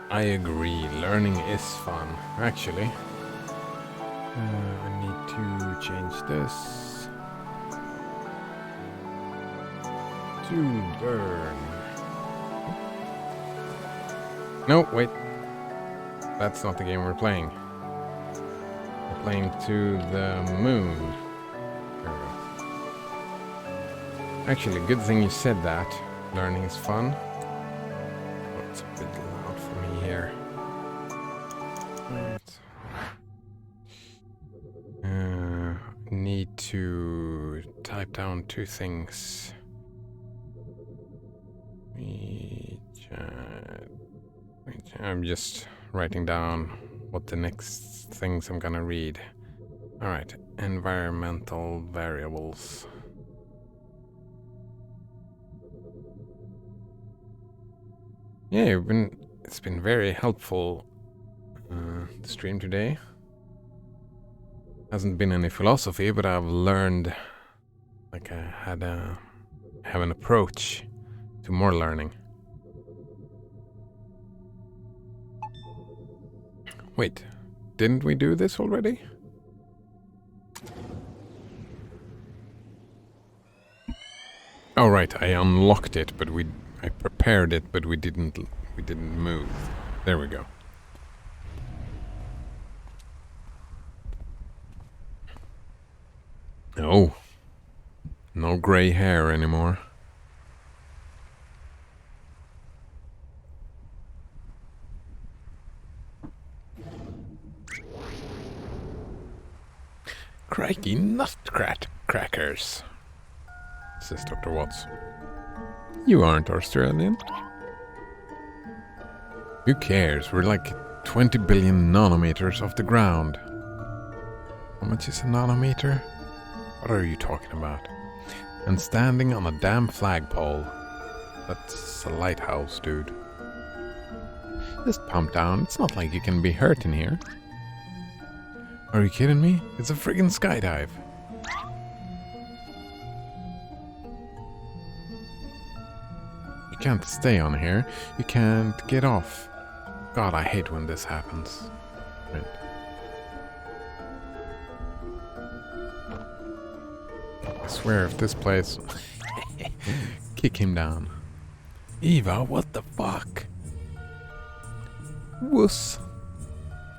I agree, learning is fun. Actually, I need to change this to learn. No, wait. That's not the game we're playing. We're playing to the moon. There we go. Actually, good thing you said that. Learning is fun. Oh, it's a bit loud for me here. Right. Need to type down two things. I'm just writing down what the next things I'm gonna read. Alright, environmental variables. Yeah, it's been very helpful, the stream today. Hasn't been any philosophy, but I've learned, like I have an approach to more learning. Wait, didn't we do this already? Oh right, I unlocked it, but I prepared it, but we didn't move. There we go. Oh, no gray hair anymore. Crikey nutcrackers, says Dr. Watts. You aren't Australian. Who cares? We're like 20 billion nanometers off the ground. How much is a nanometer? What are you talking about? And standing on a damn flagpole. That's a lighthouse, dude. Just pump down. It's not like you can be hurt in here. Are you kidding me? It's a friggin' skydive. You can't stay on here. You can't get off. God, I hate when this happens. Right. I swear if this place... Kick him down. Eva, what the fuck? Wuss.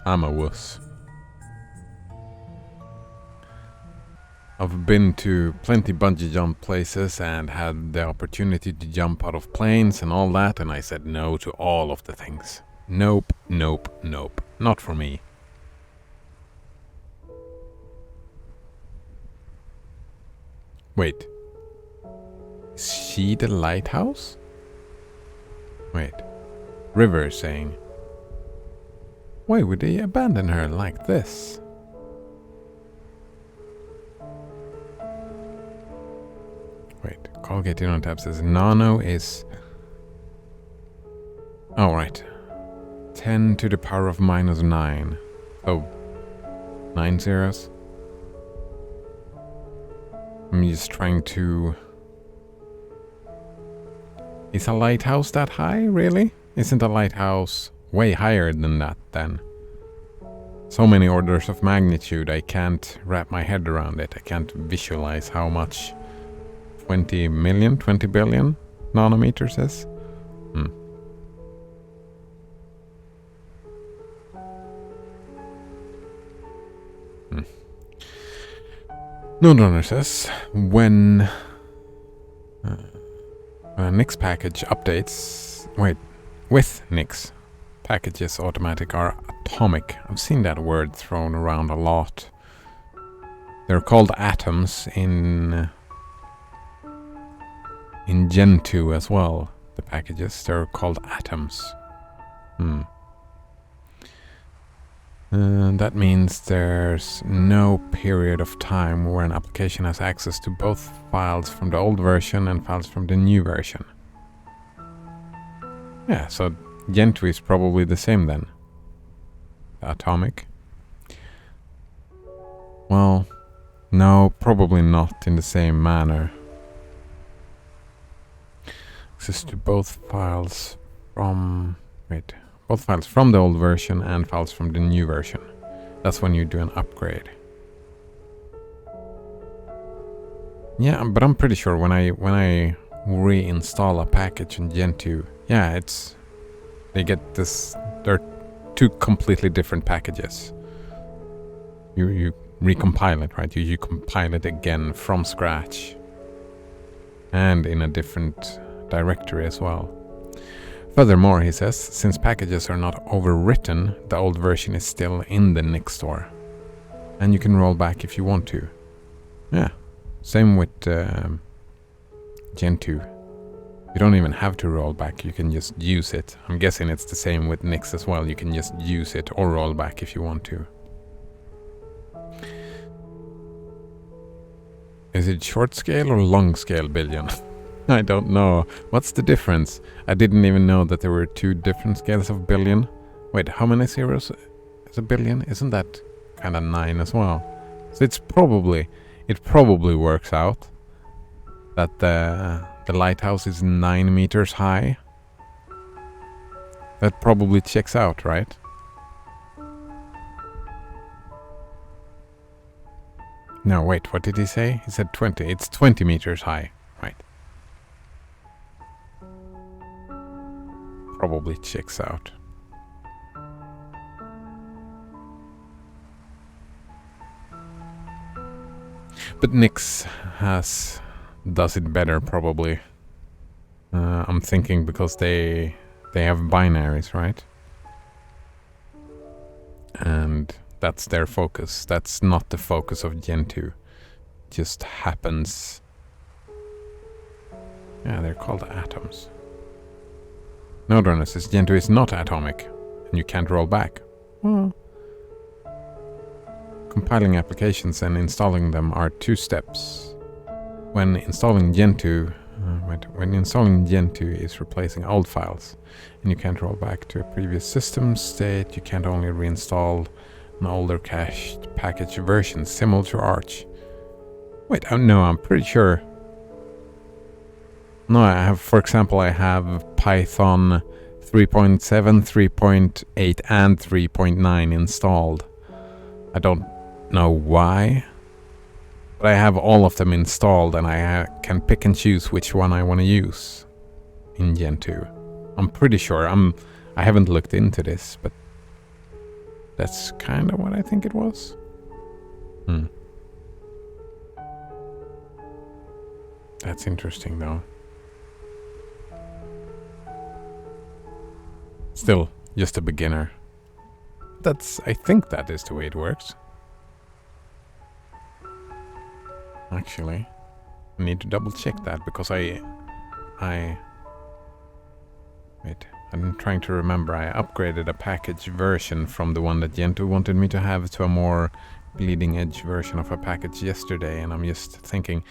I'm a wuss. I've been to plenty bungee jump places and had the opportunity to jump out of planes and all that, and I said no to all of the things. Nope, nope, nope. Not for me. Wait. Is she the lighthouse? Wait. River is saying, why would they abandon her like this? Wait, Colgate on tab says nano is... Oh, right. 10 to the power of minus 9. Oh. 9 zeros. I'm just trying to... Is a lighthouse that high, really? Isn't a lighthouse way higher than that, then? So many orders of magnitude, I can't wrap my head around it. I can't visualize how much 20 million, 20 billion nanometers is. Node says, when Nix package updates, with Nix packages automatic are atomic. I've seen that word thrown around a lot. They're called atoms in Gentoo as well. The packages, they're called atoms. That means there's no period of time where an application has access to both files from the old version and files from the new version. Yeah, so Gentoo is probably the same then. Atomic. Well, no, probably not in the same manner. Access to both files from... Both files from the old version and files from the new version. That's when you do an upgrade. Yeah, but I'm pretty sure when I reinstall a package in Gentoo, yeah, they get this. They're two completely different packages. You recompile it, right? You compile it again from scratch, and in a different directory as well. Furthermore, he says, since packages are not overwritten, the old version is still in the Nix store, and you can roll back if you want to. Yeah, same with Gentoo. You don't even have to roll back, you can just use it. I'm guessing it's the same with Nix as well. You can just use it or roll back if you want to. Is it short scale or long scale billion? I don't know. What's the difference? I didn't even know that there were two different scales of billion. Wait, how many zeros is a billion? Isn't that kind of 9 as well? So it probably works out that the lighthouse is 9 meters high. That probably checks out, right? No, wait, what did he say? He said 20. It's 20 meters high, right? Probably checks out. But Nix does it better, probably. I'm thinking because they have binaries, right? And that's their focus. That's not the focus of Gentoo. Just happens. Yeah, they're called atoms. Node says Gentoo is not atomic, and you can't roll back. Well, compiling applications and installing them are 2 steps. When installing Gentoo is replacing old files, and you can't roll back to a previous system state. You can't only reinstall an older cached package version similar to Arch. Wait, no, I'm pretty sure. No, for example, I have Python 3.7, 3.8, and 3.9 installed. I don't know why, but I have all of them installed, and I can pick and choose which one I want to use in Gentoo. I'm pretty sure. I haven't looked into this, but that's kind of what I think it was. That's interesting, though. Still, just a beginner. I think that is the way it works. Actually, I need to double check that because wait, I'm trying to remember. I upgraded a package version from the one that Gentoo wanted me to have to a more bleeding edge version of a package yesterday, and I'm just thinking,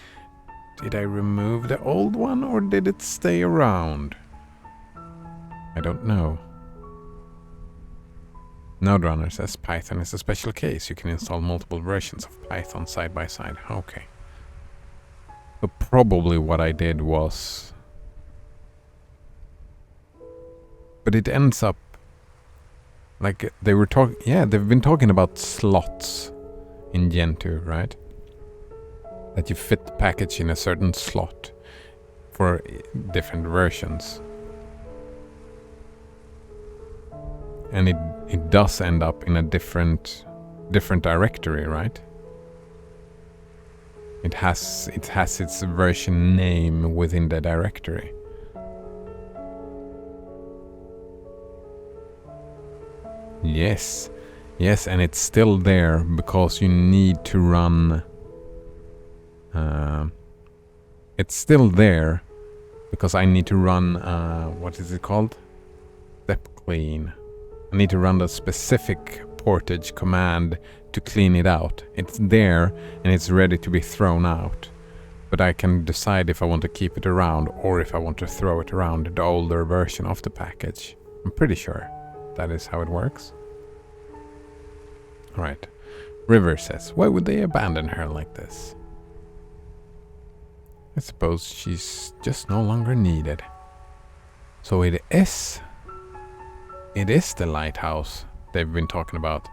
did I remove the old one or did it stay around? I don't know. NodeRunner says Python is a special case. You can install multiple versions of Python side by side. Okay. So probably what I did was... But it ends up... Like, they were talking... Yeah, they've been talking about slots in Gentoo, right? That you fit the package in a certain slot for different versions. And it does end up in a different directory, right? It has its version name within the directory. Yes, and it's still there because you need to run. It's still there because I need to run. What is it called? Step clean. I need to run the specific portage command to clean it out. It's there and it's ready to be thrown out. But I can decide if I want to keep it around or if I want to throw it around the older version of the package. I'm pretty sure that is how it works. Alright. River says, why would they abandon her like this? I suppose she's just no longer needed. So it is it is the lighthouse they've been talking about.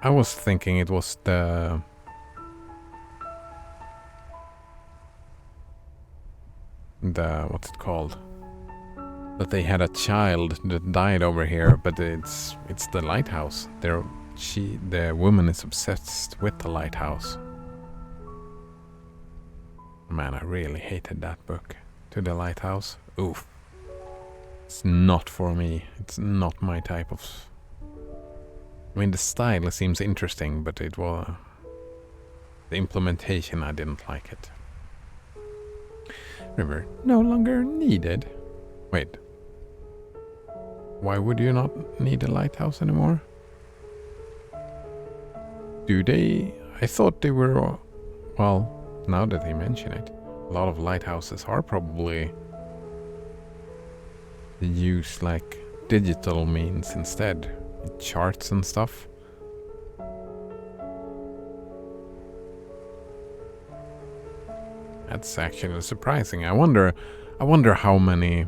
I was thinking it was the... what's it called? That they had a child that died over here, but it's the lighthouse. The woman is obsessed with the lighthouse. Man, I really hated that book. To the Lighthouse. Oof. It's not for me. It's not my type of... I mean, the style seems interesting, but it was... the implementation, I didn't like it. River, no longer needed. Wait. Why would you not need a lighthouse anymore? Do they? I thought they were... Well, now that they mention it, a lot of lighthouses are probably use like digital means instead, charts and stuff. That's actually surprising. I wonder how many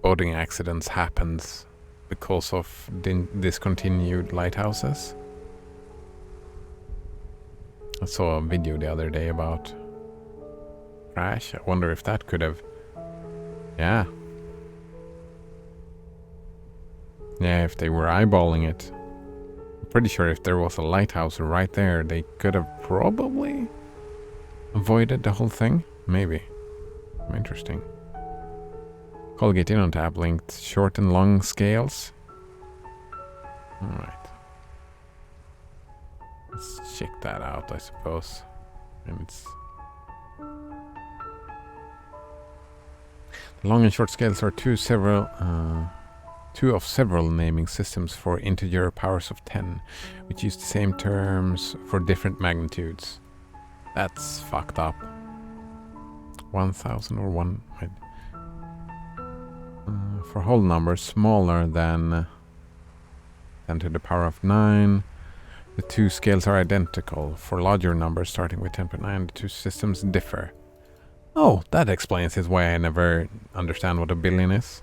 boating accidents happens because of discontinued lighthouses. I saw a video the other day about crash. I wonder if that could have... Yeah. Yeah, if they were eyeballing it. I'm pretty sure if there was a lighthouse right there, they could have probably avoided the whole thing. Maybe. Interesting. Colgate in on tap linked short and long scales. Alright. Let's check that out, I suppose. And it's... The long and short scales are two of several naming systems for integer powers of 10, which use the same terms for different magnitudes. That's fucked up. 1000 or 1... for whole numbers smaller than 10 to the power of 9, the two scales are identical. For larger numbers starting with 10.9, the two systems differ. Oh, that explains it why I never understand what a billion is.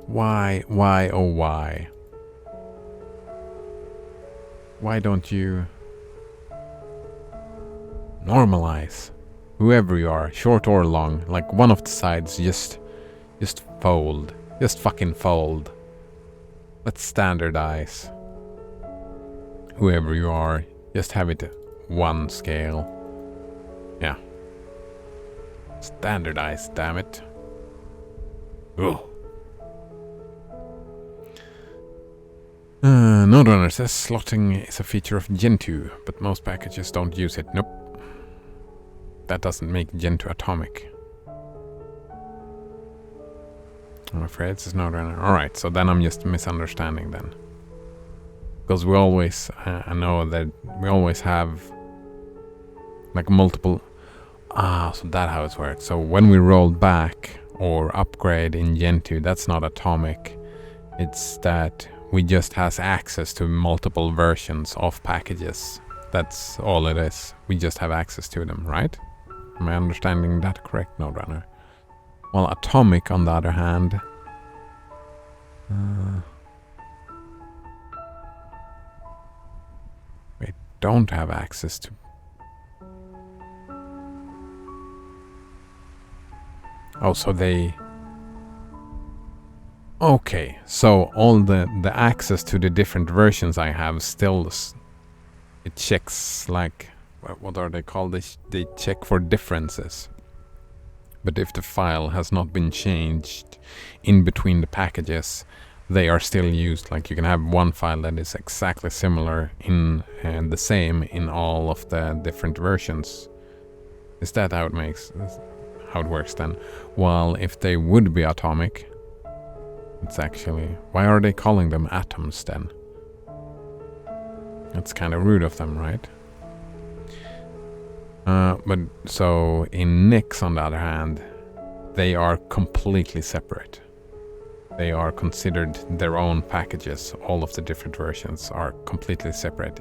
Why, oh why? Why don't you normalize? Whoever you are, short or long, like one of the sides, just fold. Just fucking fold. Let's standardize. Whoever you are, just have it one scale. Yeah. Standardize, damn it. Ugh. Node Runner says slotting is a feature of Gentoo, but most packages don't use it. Nope. That doesn't make Gentoo atomic. I'm afraid it's Node Runner. Alright, so then I'm just misunderstanding then. Because we always, I know that we always have like multiple... Ah, so that's how it works. So when we roll back or upgrade in Gentoo, that's not atomic. It's that we just has access to multiple versions of packages. That's all it is. We just have access to them, right? Am I understanding that correct, Node Runner? Well, atomic, on the other hand, we don't have access to. Oh, so they... Okay, so all the access to the different versions I have still... It checks, like... What are they called? They check for differences. But if the file has not been changed in between the packages, they are still used. Like you can have one file that is exactly similar in and the same in all of the different versions. Is that how it works then? Well, if they would be atomic, it's actually... Why are they calling them atoms then? That's kind of rude of them, right? But so in Nix, on the other hand, they are completely separate. They are considered their own packages. All of the different versions are completely separate.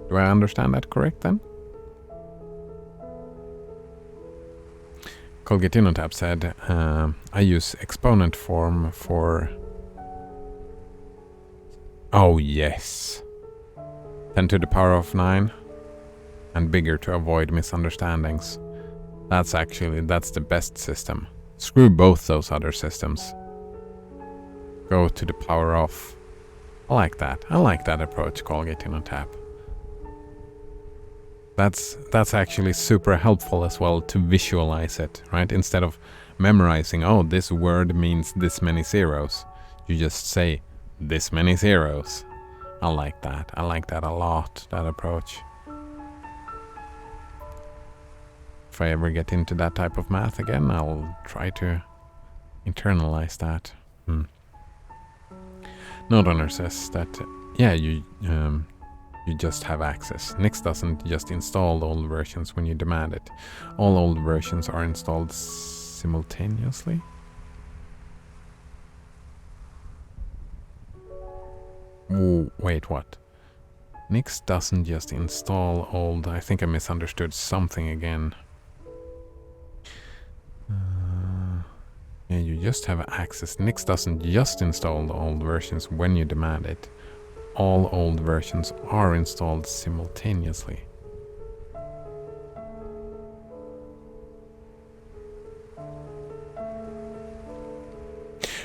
Do I understand that correct then? Colgatinotap said, I use exponent form for... Oh, yes. 10 to the power of 9 and bigger to avoid misunderstandings. That's the best system. Screw both those other systems. Go to the power of... I like that approach, Colgatinotap. That's actually super helpful as well to visualize it, right? Instead of memorizing, oh, this word means this many zeros. You just say, this many zeros. I like that. I like that a lot, that approach. If I ever get into that type of math again, I'll try to internalize that. NodeRunner says that, yeah, you just have access. Nix doesn't just install the old versions when you demand it. All old versions are installed simultaneously. Ooh, wait, what? Nix doesn't just install old... I think I misunderstood something again. Yeah, you just have access. Nix doesn't just install the old versions when you demand it. All old versions are installed simultaneously.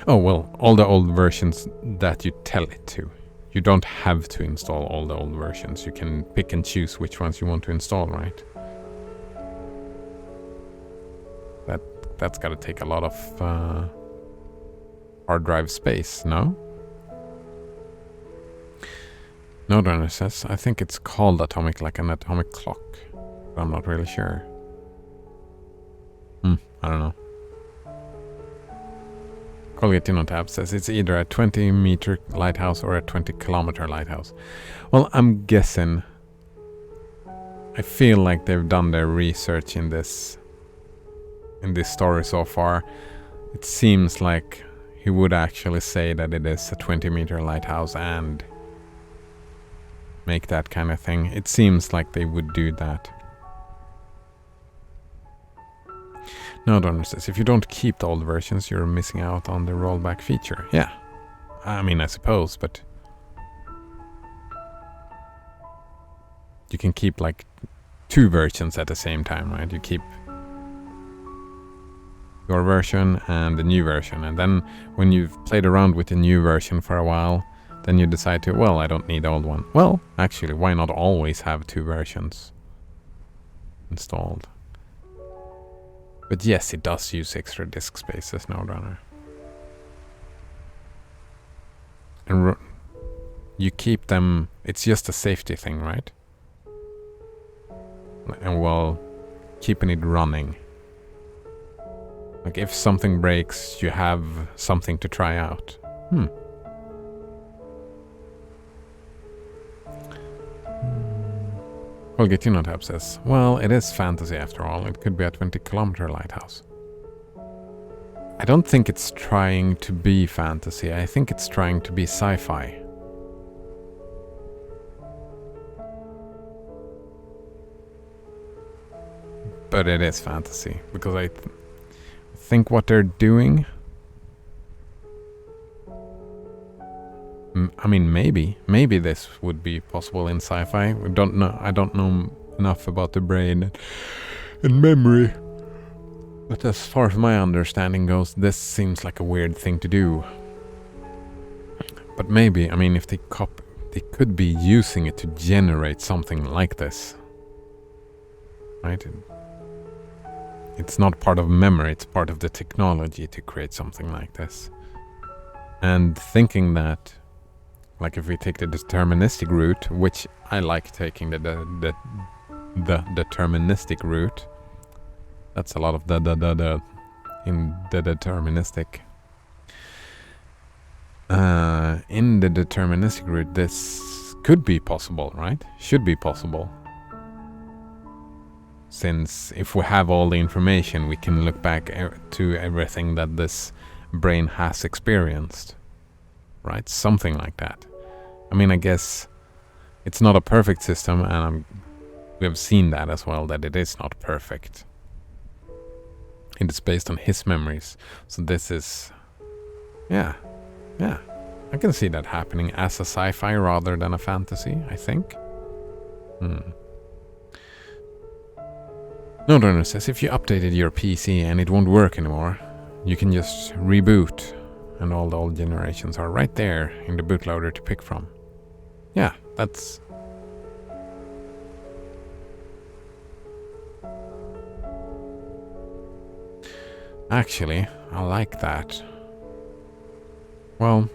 Oh, well, all the old versions that you tell it to. You don't have to install all the old versions. You can pick and choose which ones you want to install, right? That's gotta take a lot of hard drive space, no? NodeRunner says, I think it's called atomic, like an atomic clock. But I'm not really sure. I don't know. Colgatinotap says it's either a 20-meter lighthouse or a 20-kilometer lighthouse. Well, I'm guessing... I feel like they've done their research in this story so far. It seems like he would actually say that it is a 20-meter lighthouse and make that kind of thing. It seems like they would do that. NodeRunner says, if you don't keep the old versions, you're missing out on the rollback feature. Yeah, I mean, I suppose, but you can keep like 2 versions at the same time, right? You keep your version and the new version, and then when you've played around with the new version for a while, then you decide to, well, I don't need the old one. Well, actually, why not always have 2 versions installed? But yes, it does use extra disk spaces, NodeRunner. And you keep them, it's just a safety thing, right? And well, keeping it running. Like if something breaks, you have something to try out. Colgatinotap says, well, it is fantasy after all. It could be a 20-kilometer lighthouse. I don't think it's trying to be fantasy. I think it's trying to be sci-fi. But it is fantasy, because I think what they're doing... I mean, maybe this would be possible in sci-fi. We don't know. I don't know enough about the brain and memory. But as far as my understanding goes, this seems like a weird thing to do. But maybe, I mean, if they could be using it to generate something like this. Right? It's not part of memory, it's part of the technology to create something like this. And thinking that, like if we take the deterministic route, which I like taking the deterministic route. That's a lot of the in the deterministic. In the deterministic route, this could be possible, right? Should be possible. Since if we have all the information, we can look back to everything that this brain has experienced. Right? Something like that. I mean, I guess it's not a perfect system, and we have seen that as well, that it is not perfect. It is based on his memories. So this is... Yeah. I can see that happening as a sci-fi rather than a fantasy, I think. Nodrunner says if you updated your PC and it won't work anymore, you can just reboot and all the old generations are right there in the bootloader to pick from. Yeah, that's... Actually, I like that. Well...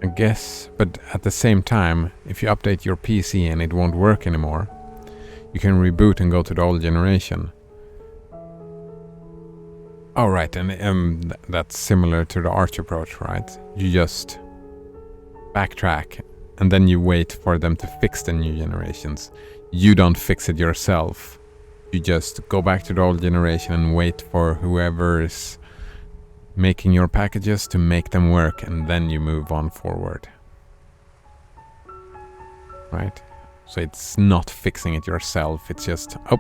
I guess, but at the same time, if you update your PC and it won't work anymore, you can reboot and go to the old generation. Oh, right, and that's similar to the Arch approach, right? You just backtrack, and then you wait for them to fix the new generations. You don't fix it yourself. You just go back to the old generation and wait for whoever is making your packages to make them work, and then you move on forward. Right? So it's not fixing it yourself, it's just, oh,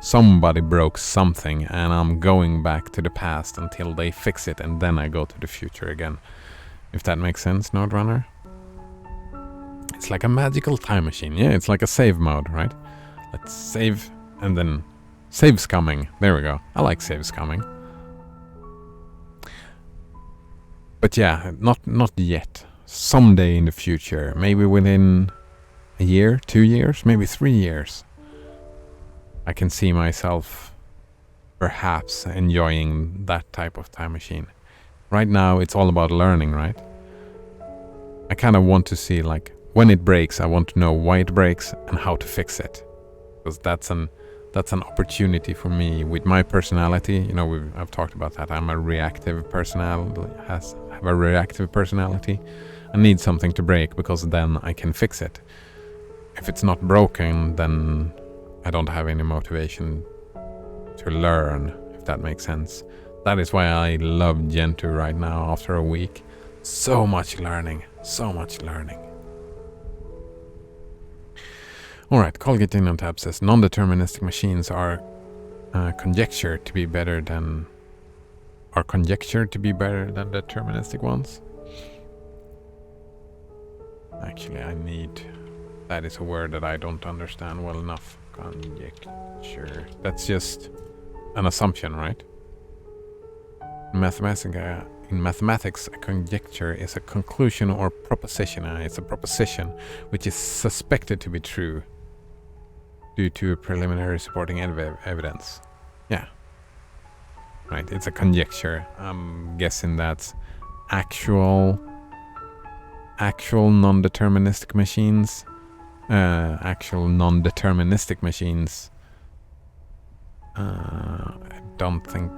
somebody broke something and I'm going back to the past until they fix it, and then I go to the future again. If that makes sense, Nodrunner? It's like a magical time machine. Yeah, it's like a save mode, right? Let's save, and then save scumming. There we go. I like save scumming. But yeah, not yet. Someday in the future, maybe within a year, 2 years, maybe 3 years, I can see myself perhaps enjoying that type of time machine. Right now, it's all about learning, right? I kind of want to see, like, when it breaks, I want to know why it breaks and how to fix it. Because that's an opportunity for me with my personality. You know, I've talked about that. I'm a reactive personality. Have a reactive personality. I need something to break because then I can fix it. If it's not broken, then I don't have any motivation to learn, if that makes sense. That is why I love Gentoo right now after a week. So much learning. So much learning. Alright, Colgate in on tab says non-deterministic machines are conjectured to be better than deterministic ones. Actually, that is a word that I don't understand well enough. Conjecture. That's just an assumption, right? In mathematics, a conjecture is a conclusion or proposition. It's a proposition which is suspected to be true due to preliminary supporting evidence. Yeah. Right, it's a conjecture. I'm guessing that's actual non-deterministic machines. Actual non-deterministic machines. I don't think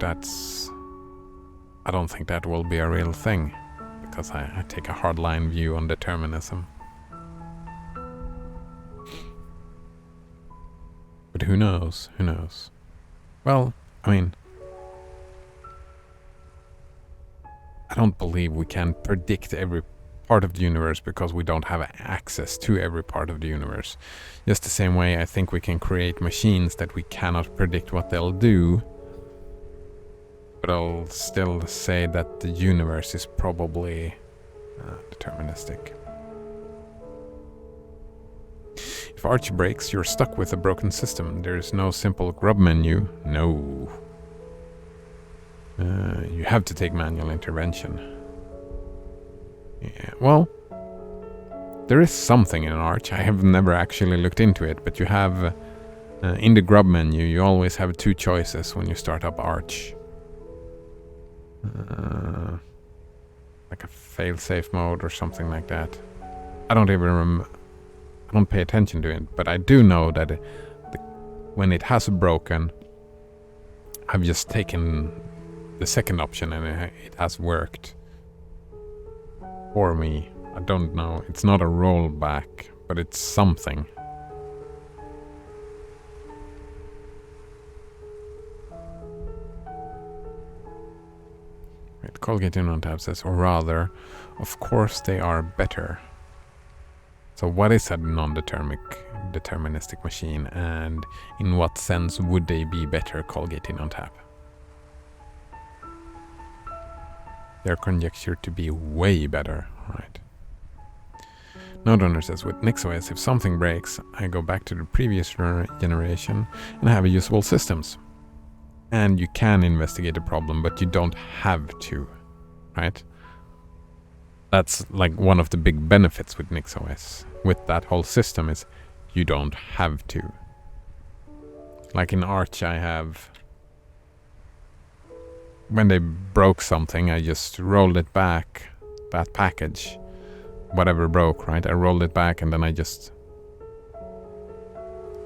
that will be a real thing, because I take a hardline view on determinism. But who knows? Who knows? Well, I mean, I don't believe we can predict every part of the universe because we don't have access to every part of the universe. Just the same way I think we can create machines that we cannot predict what they'll do. But I'll still say that the universe is probably deterministic. If Arch breaks, you're stuck with a broken system. There is no simple grub menu. No. You have to take manual intervention. Yeah, well, there is something in Arch. I have never actually looked into it, but you have, in the grub menu, you always have 2 choices when you start up Arch. Like a fail-safe mode or something like that. I don't even I don't pay attention to it, but I do know that when it has broken, I've just taken the second option and it has worked for me. I don't know. It's not a rollback, but it's something. Colgate in on tab says, or rather, of course they are better. So what is a non-deterministic machine, and in what sense would they be better Colgate on tap? They're conjectured to be way better, right? NodeRunner says, with NixOS, if something breaks, I go back to the previous generation and have usable systems. And you can investigate a problem, but you don't have to, right? That's like one of the big benefits with NixOS, with that whole system, is you don't have to. Like in Arch, I have... When they broke something, I just rolled it back, that package, whatever broke, right? I rolled it back and then I just...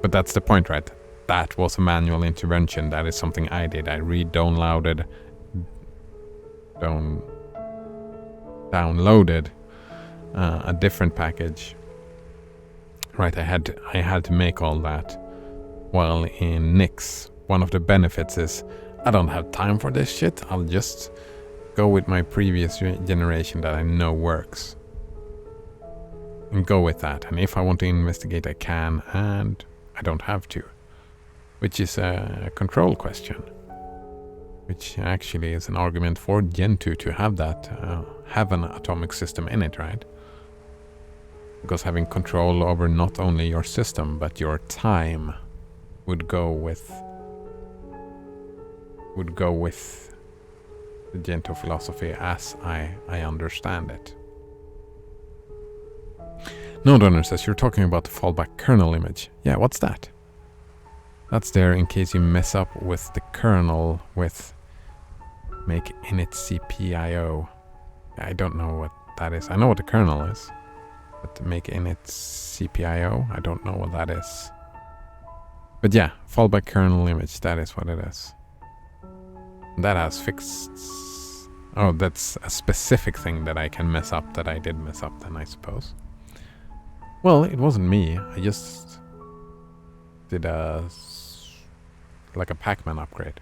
But that's the point, right? That was a manual intervention. That is something I did. I downloaded a different package. Right, I had to make all that. While in Nix, one of the benefits is I don't have time for this shit. I'll just go with my previous generation that I know works. And go with that. And if I want to investigate, I can, and I don't have to. Which is a control question. Which actually is an argument for Gentoo to have that, have an atomic system in it, right? Because having control over not only your system, but your time would go with the Gentoo philosophy as I understand it. NodeRunner says, you're talking about the fallback kernel image. Yeah, what's that? That's there in case you mess up with the kernel with make init cpio. I don't know what that is. I know what the kernel is. But to make init cpio, I don't know what that is. But yeah, fallback kernel image, that is what it is. That has fixed... Oh, that's a specific thing that I can mess up, that I did mess up then, I suppose. Well, it wasn't me. I just did like a Pac-Man upgrade.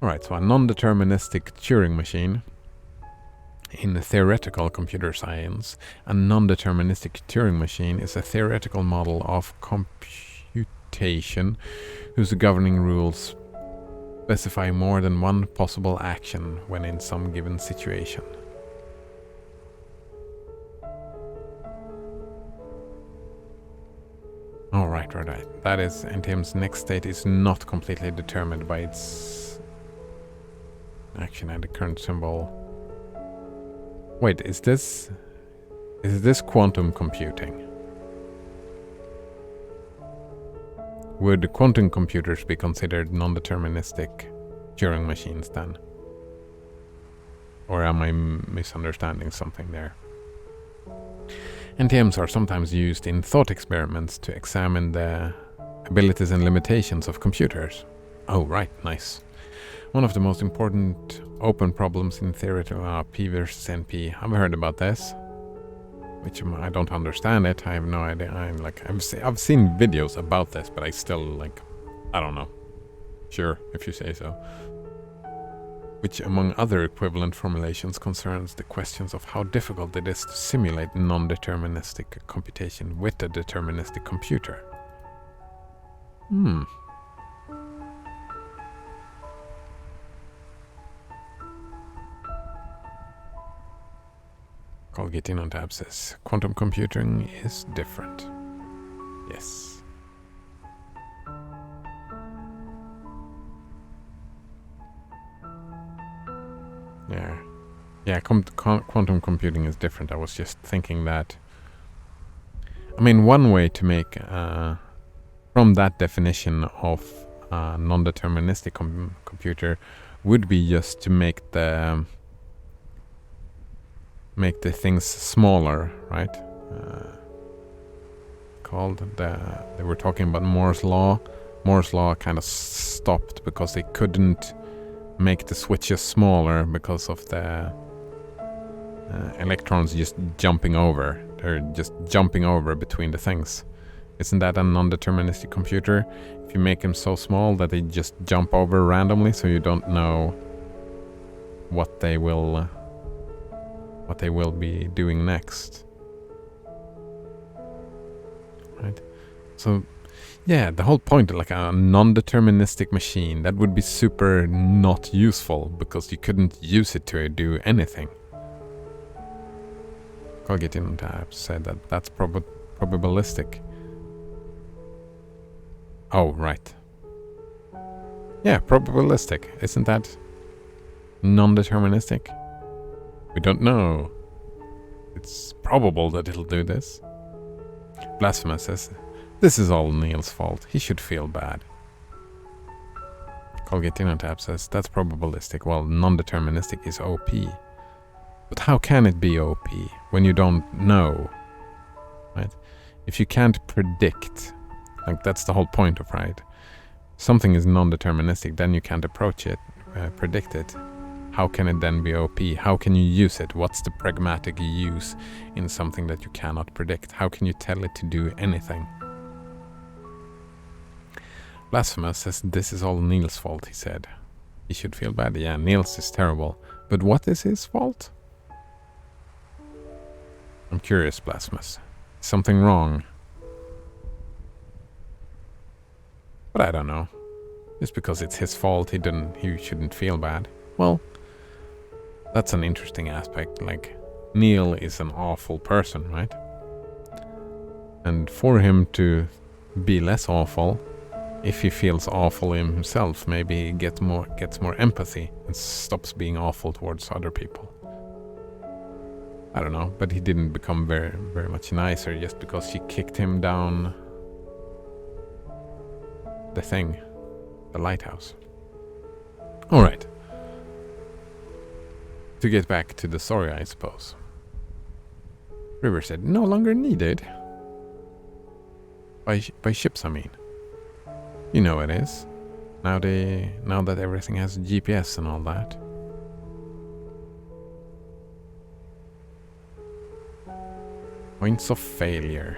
Alright, so a non-deterministic Turing machine. In theoretical computer science, a non-deterministic Turing machine is a theoretical model of computation whose governing rules specify more than one possible action when in some given situation. Alright, right. That is, NTM's next state is not completely determined by its action at the current symbol. Wait, is this quantum computing? Would quantum computers be considered non-deterministic Turing machines then? Or am I misunderstanding something there? NTMs are sometimes used in thought experiments to examine the abilities and limitations of computers. Oh, right, nice. One of the most important open problems in theoretical are P versus NP. I've heard about this, which I don't understand it. I have no idea. I've seen videos about this, but I still I don't know. Sure, if you say so. Which, among other equivalent formulations, concerns the questions of how difficult it is to simulate non-deterministic computation with a deterministic computer. Colgate on tab says, quantum computing is different. Yes. Yeah, quantum computing is different. I was just thinking that... I mean, one way to make... from that definition of non-deterministic computer would be just to make the things smaller, right? They were talking about Moore's law. Moore's law kind of stopped because they couldn't make the switches smaller because of the electrons just jumping over. They're just jumping over between the things. Isn't that a non-deterministic computer? If you make them so small that they just jump over randomly, so you don't know what they will be doing next. right? So, yeah, the whole point, like a non-deterministic machine, that would be super not useful because you couldn't use it to do anything. Colgate in Tabs said that that's probabilistic. Oh, right. Yeah, probabilistic. Isn't that non-deterministic? We don't know. It's probable that it'll do this. Blasphemous says, this is all Neil's fault. He should feel bad. Colgate Tab says, that's probabilistic, while non-deterministic is OP. But how can it be OP when you don't know? Right? If you can't predict, like that's the whole point of, right? Something is non-deterministic, then you can't approach it, predict it. How can it then be OP? How can you use it? What's the pragmatic use in something that you cannot predict? How can you tell it to do anything? Blasphemous says, this is all Niels' fault, he said. He should feel bad. Yeah, Niels is terrible. But what is his fault? I'm curious, Blasphemous. Is something wrong? But I don't know. Just because it's his fault, he shouldn't feel bad. Well, that's an interesting aspect. Like, Neil is an awful person, right? And for him to be less awful, if he feels awful himself, maybe he gets more empathy and stops being awful towards other people. I don't know, but he didn't become very, very much nicer just because she kicked him down the lighthouse. All right. To get back to the story, I suppose. River said, no longer needed. By ships, I mean. You know it is. Now that everything has GPS and all that. Points of failure.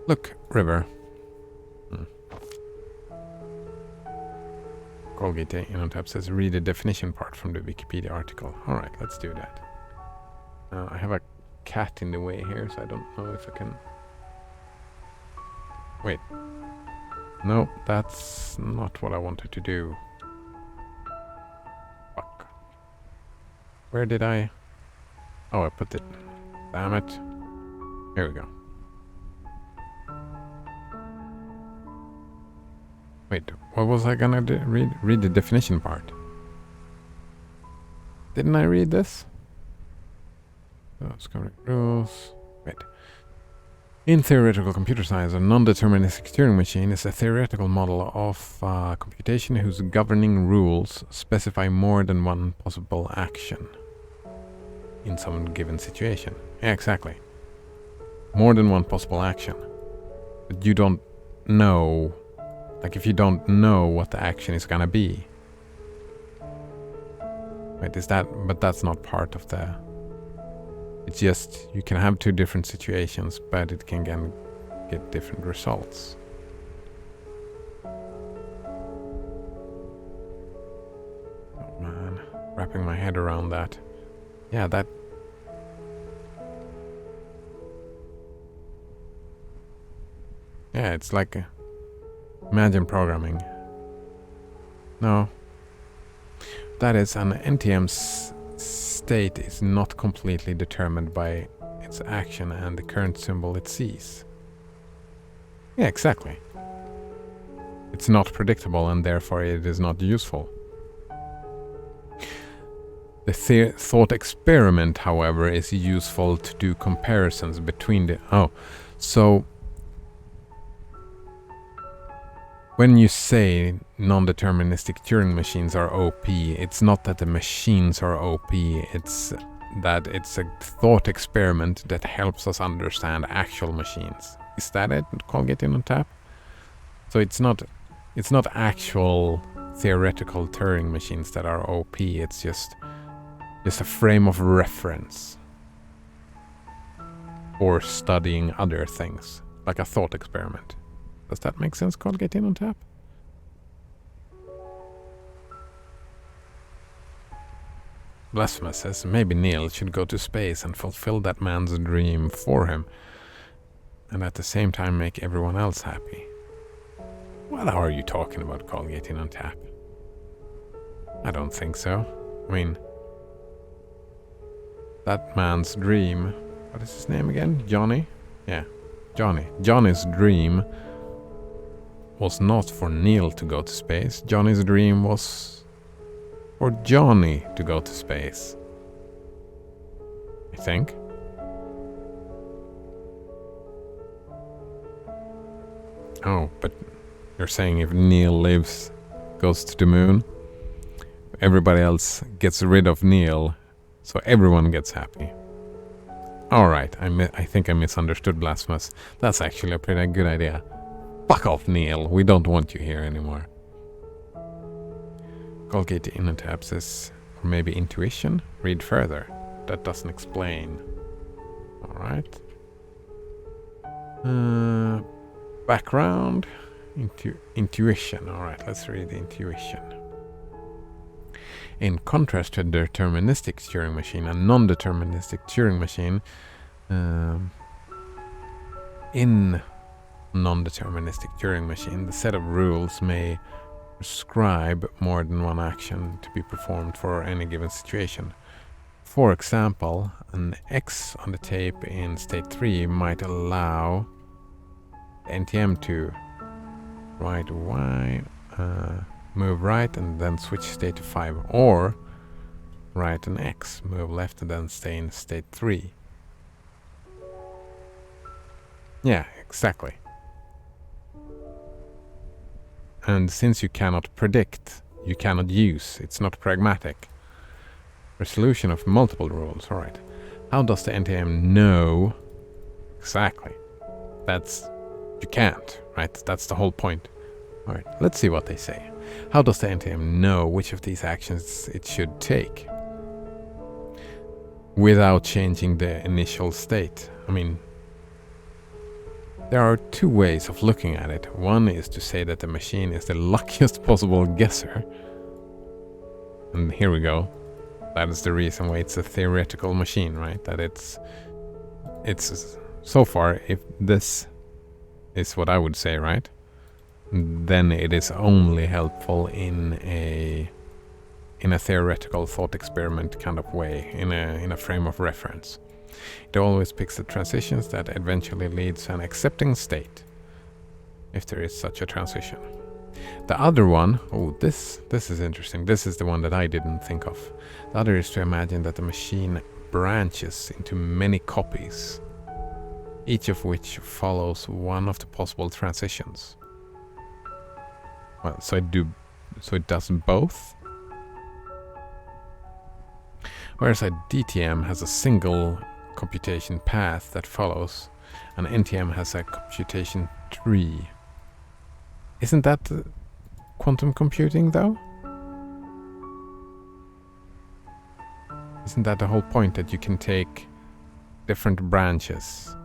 Look, River. Colgate Tab says, read the definition part from the Wikipedia article. Alright, let's do that. I have a cat in the way here, so I don't know if I can... Wait. No, that's not what I wanted to do. Fuck. Where did I... Oh, I put it... Damn it. Here we go. Wait, what was I gonna do? Read the definition part. Didn't I read this? Discovery rules. Wait. In theoretical computer science, a non-deterministic Turing machine is a theoretical model of computation whose governing rules specify more than one possible action in some given situation. Yeah, exactly. More than one possible action. But you don't know... Like, if you don't know what the action is gonna be. Wait, is that... But that's not part of the... It's just, you can have two different situations, but it can get different results. Oh man, wrapping my head around that. Yeah, that... Yeah, it's like... Imagine programming. No. That is, an NTM's state is not completely determined by its action and the current symbol it sees. Yeah, exactly. It's not predictable and therefore it is not useful. The thought experiment, however, is useful to do comparisons between the... Oh, so... When you say non-deterministic Turing machines are OP, it's not that the machines are OP, it's that it's a thought experiment that helps us understand actual machines. Is that it? Colgate on tap? So it's not actual theoretical Turing machines that are OP, it's just a frame of reference for studying other things, like a thought experiment. Does that make sense, Colgate on tap? Blasphemous says maybe Neil should go to space and fulfill that man's dream for him, and at the same time make everyone else happy. What are you talking about, Colgate in on tap? I don't think so. I mean, that man's dream... What is his name again? Johnny? Yeah, Johnny. Johnny's dream was not for Neil to go to space. Johnny's dream was for Johnny to go to space. I think. Oh, but you're saying if Neil goes to the moon, everybody else gets rid of Neil, so everyone gets happy. Alright, I think I misunderstood Blasphemous. That's actually a pretty good idea. Fuck off, Neil. We don't want you here anymore. Colgate Innotab says, or maybe intuition? Read further. That doesn't explain. Alright. Background. Intuition. Alright, let's read intuition. In contrast to a deterministic Turing machine, a non-deterministic Turing machine, in non-deterministic Turing machine, the set of rules may prescribe more than one action to be performed for any given situation. For example, an X on the tape in state 3 might allow the NTM to write Y, move right and then switch state to 5, or write an X, move left and then stay in state 3. Yeah, exactly. And since you cannot predict, you cannot use, it's not pragmatic. Resolution of multiple rules, alright. How does the NTM know? Exactly. You can't, right? That's the whole point. Alright, let's see what they say. How does the NTM know which of these actions it should take without changing the initial state? I mean, there are two ways of looking at it. One is to say that the machine is the luckiest possible guesser. And here we go. That is the reason why it's a theoretical machine, right? That it's so far, if this is what I would say, right? Then it is only helpful in a theoretical thought experiment kind of way, in a frame of reference. It always picks the transitions that eventually leads to an accepting state, if there is such a transition. The other one, oh, this is interesting. This is the one that I didn't think of. The other is to imagine that the machine branches into many copies, each of which follows one of the possible transitions. Well, so it does both. Whereas a DTM has a single computation path that follows, and NTM has a computation tree. Isn't that quantum computing, though? Isn't that the whole point, that you can take different branches?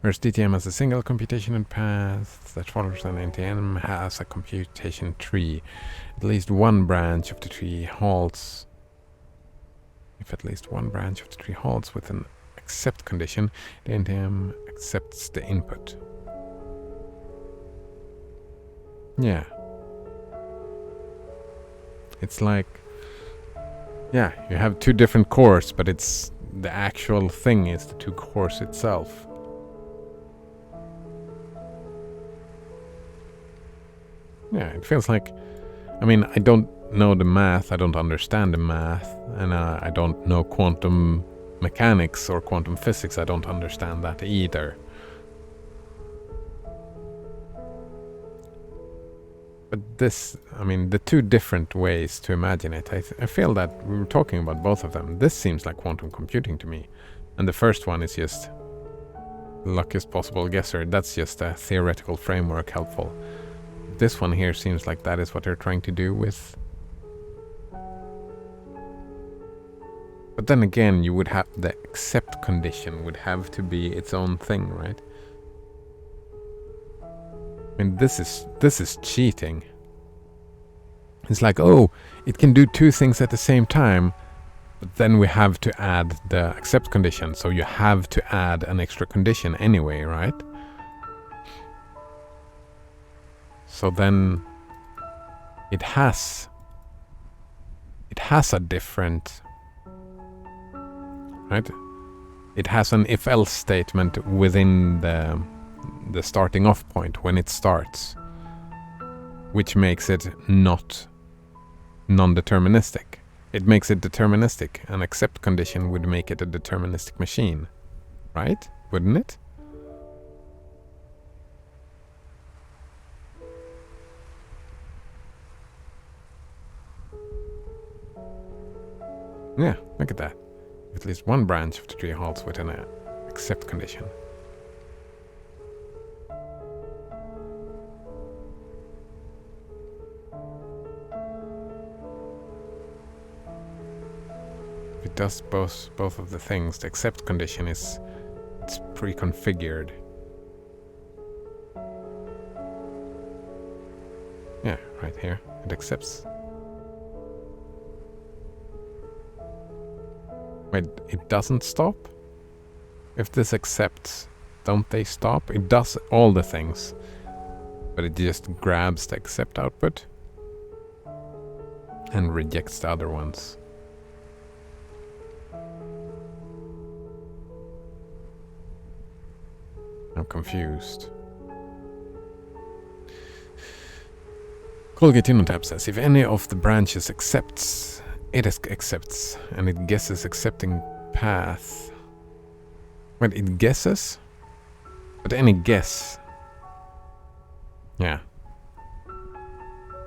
Whereas DTM has a single computation path that follows, and NTM has a computation tree. At least one branch of the tree halts. If at least one branch of the tree halts with an accept condition, the NTM accepts the input. Yeah. It's like, yeah, you have two different cores, but it's the actual thing is the two cores itself. Yeah, it feels like, I mean, I don't know the math, I don't understand the math, and I don't know quantum mechanics or quantum physics, I don't understand that either. But this, I mean, the two different ways to imagine it, I feel that we were talking about both of them. This seems like quantum computing to me. And the first one is just luckiest possible guesser. That's just a theoretical framework helpful. This one here seems like that is what they're trying to do with. But then again, you would have the accept condition would have to be its own thing, right? I mean, this is cheating. It's like, oh, it can do two things at the same time, but then we have to add the accept condition. So you have to add an extra condition anyway, right? So then it has a different, right? It has an if-else statement within the starting off point when it starts, which makes it not non-deterministic. It makes it deterministic. An accept condition would make it a deterministic machine, right? Wouldn't it? Yeah, look at that. At least one branch of the tree halts with an accept condition. If it does both of the things, the accept condition it's pre-configured. Yeah, right here. It accepts. Wait, it doesn't stop? If this accepts, don't they stop? It does all the things, but it just grabs the accept output and rejects the other ones. I'm confused. Colgatinotab says, if any of the branches accepts, it accepts, and it guesses accepting path. Wait, it guesses? But any guess. Yeah.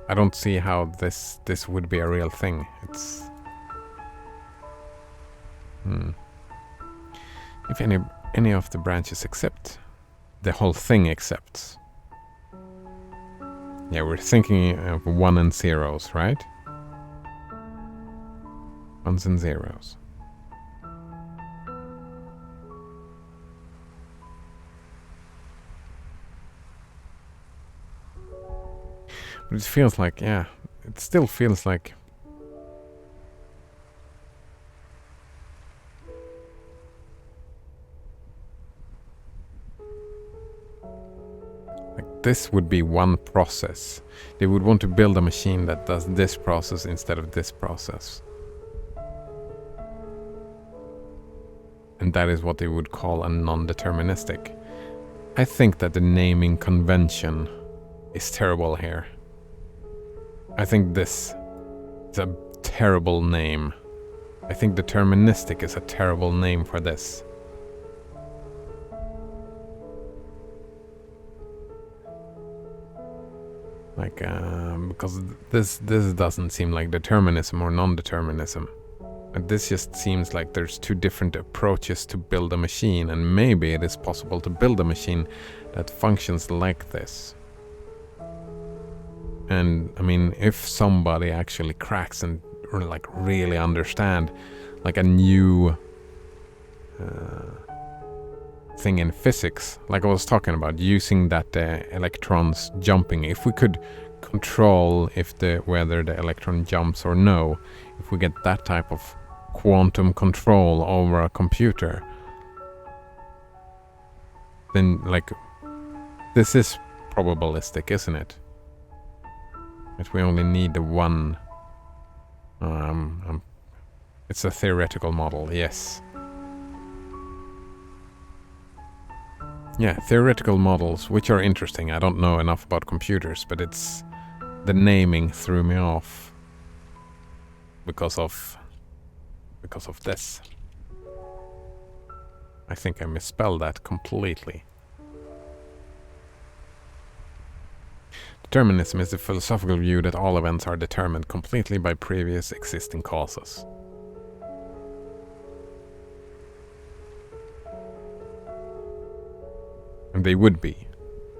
I don't see how this would be a real thing. It's... If any of the branches accept, the whole thing accepts. Yeah, we're thinking of 1 and zeros, right? 1s and zeros. But it feels like, yeah, it still feels like this would be one process. They would want to build a machine that does this process instead of this process. And that is what they would call a non-deterministic. I think that the naming convention is terrible here. I think this is a terrible name. I think deterministic is a terrible name for this. Like, because this doesn't seem like determinism or non-determinism. This just seems like there's two different approaches to build a machine, and maybe it is possible to build a machine that functions like this. And I mean, if somebody actually cracks and like really understand like a new thing in physics, like I was talking about, using that electrons jumping, if we could control whether the electron jumps or no, if we get that type of quantum control over a computer, then like this is probabilistic, isn't it? But we only need the one. It's a theoretical model, yes. Yeah, theoretical models, which are interesting. I don't know enough about computers, but it's the naming threw me off because of this. I think I misspelled that completely. Determinism is the philosophical view that all events are determined completely by previous existing causes. And they would be,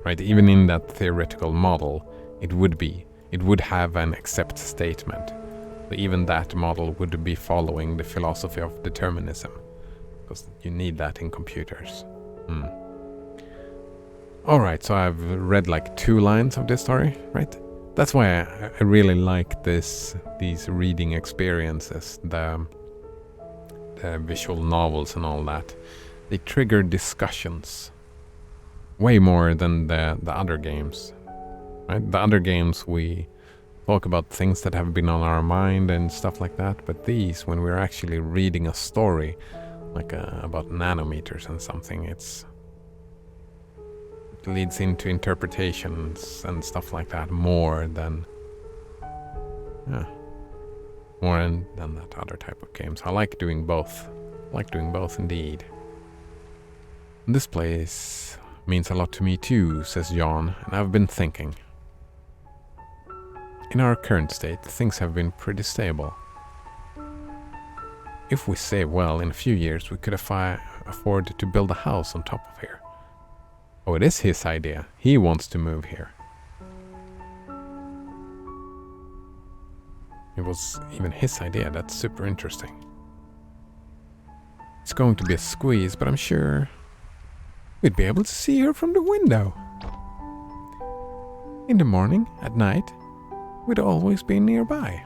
right? Even in that theoretical model, it would have an accept statement. So even that model would be following the philosophy of determinism, because you need that in computers. Alright, so I've read like 2 lines of this story, right? That's why I really like these reading experiences, the visual novels and all that. They trigger discussions way more than the other games. Right? The other games we talk about things that have been on our mind and stuff like that, but these, when we're actually reading a story, like about nanometers and something, it leads into interpretations and stuff like that more than than that other type of games. I like doing both. I like doing both indeed. This place means a lot to me too, says John, and I've been thinking. In our current state, things have been pretty stable. If we save well, in a few years we could afford to build a house on top of here. Oh, it is his idea. He wants to move here. It was even his idea. That's super interesting. It's going to be a squeeze, but I'm sure we'd be able to see her from the window. In the morning, at night, we'd always be nearby.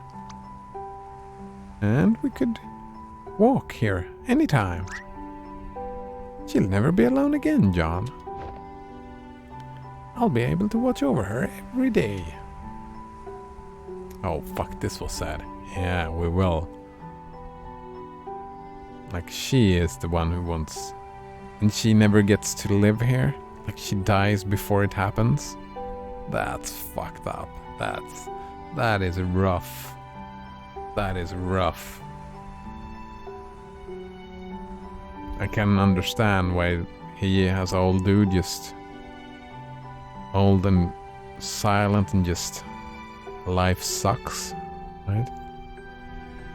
And we could walk here anytime. She'll never be alone again, John. I'll be able to watch over her every day. Oh, fuck, this was sad. Yeah, we will. Like, she is the one who wants... And she never gets to live here? Like, she dies before it happens? That's fucked up. That is rough. That is rough. I can understand why he has old dude just... old and silent and just... life sucks, right?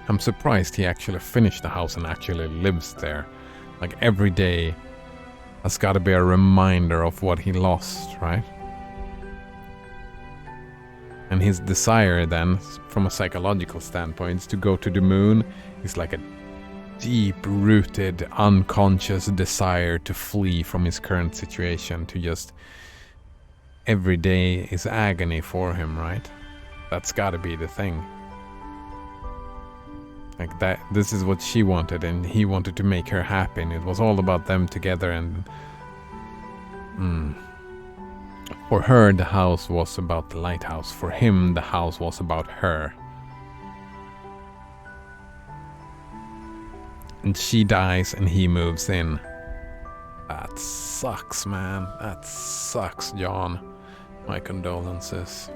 I'm surprised he actually finished the house and actually lives there. Like, every day has got to be a reminder of what he lost, right? And his desire then, from a psychological standpoint, to go to the moon is like a deep-rooted, unconscious desire to flee from his current situation, to just... every day is agony for him, right? That's gotta be the thing. Like that, this is what she wanted, and he wanted to make her happy, and it was all about them together, and... For her, the house was about the lighthouse. For him, the house was about her. And she dies, and he moves in. That sucks, man. That sucks, John. My condolences.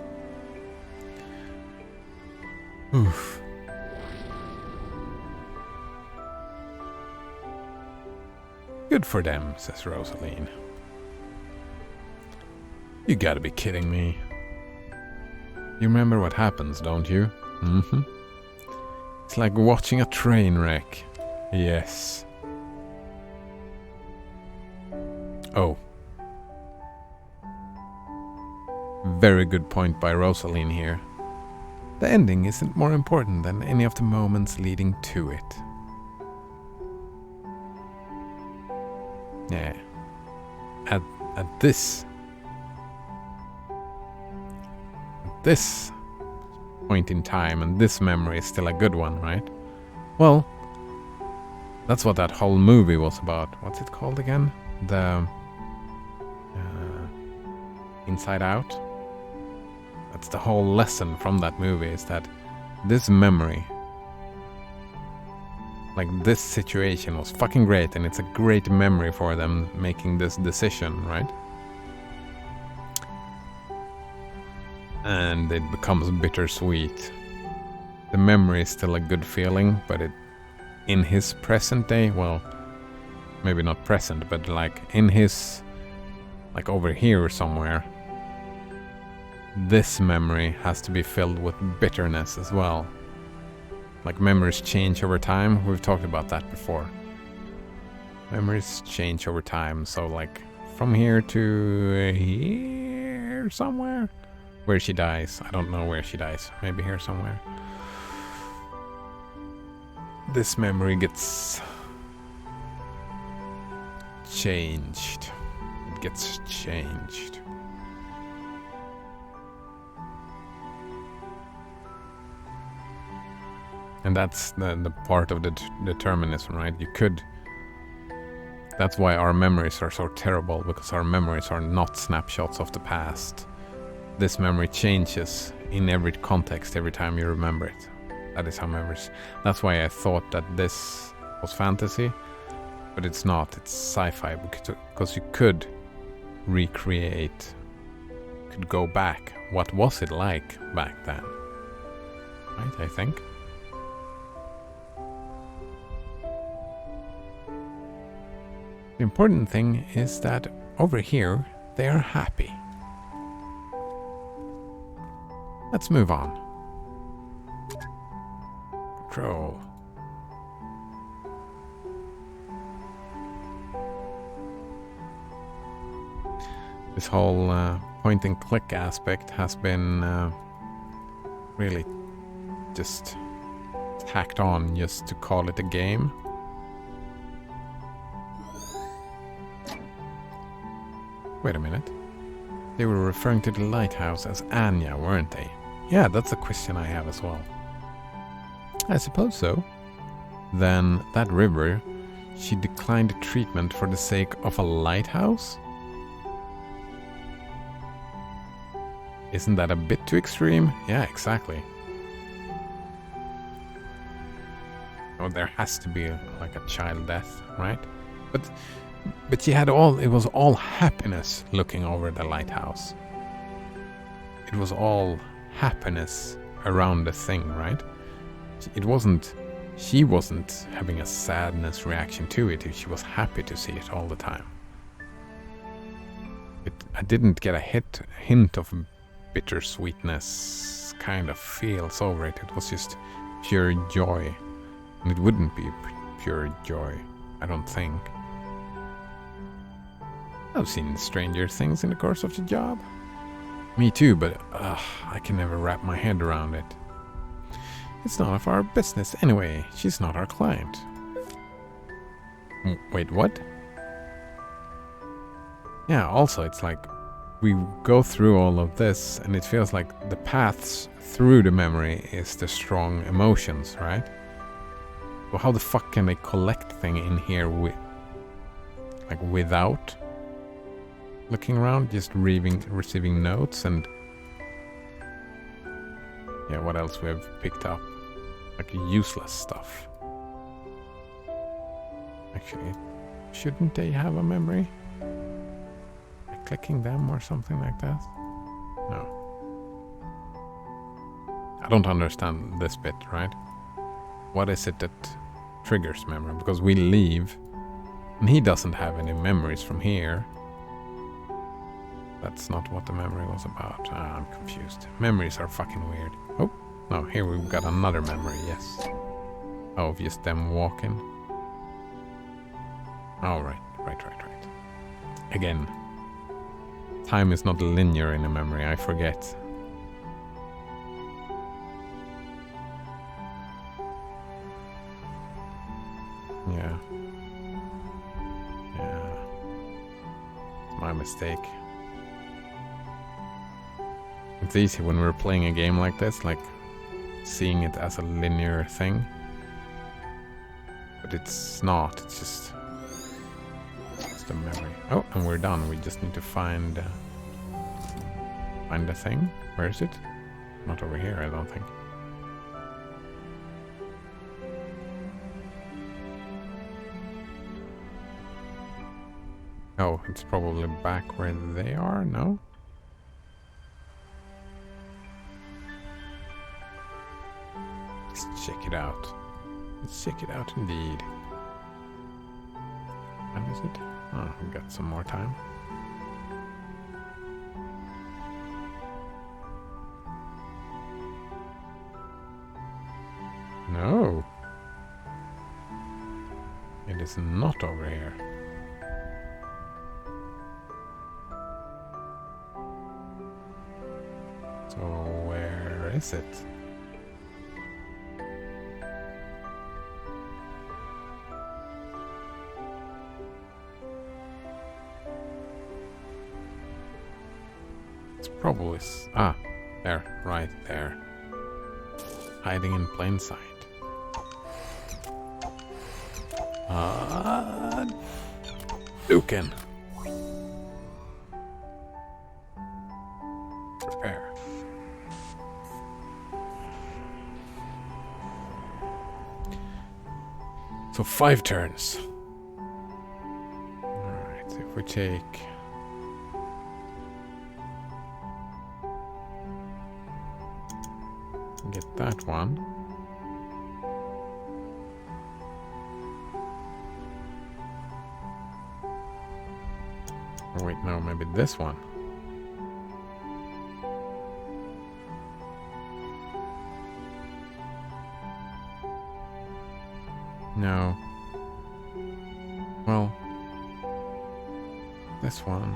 Oof. Good for them, says Rosaline. You gotta be kidding me. You remember what happens, don't you? Mm-hmm. It's like watching a train wreck. Yes. Oh. Very good point by Rosaline here. The ending isn't more important than any of the moments leading to it. Yeah. At this point in time, and this memory is still a good one, right? Well, that's what that whole movie was about. What's it called again? The Inside Out? That's the whole lesson from that movie, is that this memory, like this situation, was fucking great, and it's a great memory for them making this decision, right? And it becomes bittersweet. The memory is still a good feeling, but it, in his present day, well, maybe not present, but like in his, like over here somewhere, this memory has to be filled with bitterness as well. Like, memories change over time. We've talked about that before. Memories change over time. So like from here to here somewhere, where she dies. I don't know where she dies. Maybe here somewhere. This memory gets changed. It gets changed. And that's the part of the determinism, right? You could... That's why our memories are so terrible, because our memories are not snapshots of the past. This memory changes in every context every time you remember it. That is how memories... That's why I thought that this was fantasy, but it's not. It's sci-fi, because you could recreate, could go back. What was it like back then? Right, I think. The important thing is that over here, they are happy. Let's move on. Control. This whole point and click aspect has been really just tacked on just to call it a game. Wait a minute. They were referring to the lighthouse as Anya, weren't they? Yeah, that's a question I have as well. I suppose so. Then that river, she declined treatment for the sake of a lighthouse? Isn't that a bit too extreme? Yeah, exactly. Oh, there has to be like a child death, right? But she had it was all happiness looking over the lighthouse. It was all happiness around the thing, right? She wasn't having a sadness reaction to it. She was happy to see it all the time. I didn't get a hint of bittersweetness kind of feels over it. It was just pure joy. And it wouldn't be pure joy, I don't think. I've seen stranger things in the course of the job. Me too, but I can never wrap my head around it. It's none of our business anyway. She's not our client. Wait, what? Yeah, also it's like we go through all of this and it feels like the paths through the memory is the strong emotions, right? Well, how the fuck can they collect thing in here without looking around, just receiving notes? And yeah, what else we have picked up? Like useless stuff. Actually, shouldn't they have a memory? Like clicking them or something like that? No. I don't understand this bit, right? What is it that triggers memory? Because we leave and he doesn't have any memories from here. That's not what the memory was about. I'm confused. Memories are fucking weird. Oh, no, here we've got another memory, yes. Oh, just them walking. Oh, right. Again, time is not linear in a memory, I forget. Yeah. It's my mistake. It's easy when we're playing a game like this, like seeing it as a linear thing. But it's not, it's just a memory. Oh, and we're done. We just need to find the thing. Where is it? Not over here, I don't think. Oh, it's probably back where they are, no? Let's check it out. Let's check it out indeed. When is it? Oh, we've got some more time. No. It is not over here. So where is it? It's probably... there, right there. Hiding in plain sight. Duken. Prepare. So 5 turns. Alright, so if we take... Get that one. Oh, wait, no, maybe this one. No. Well, this one.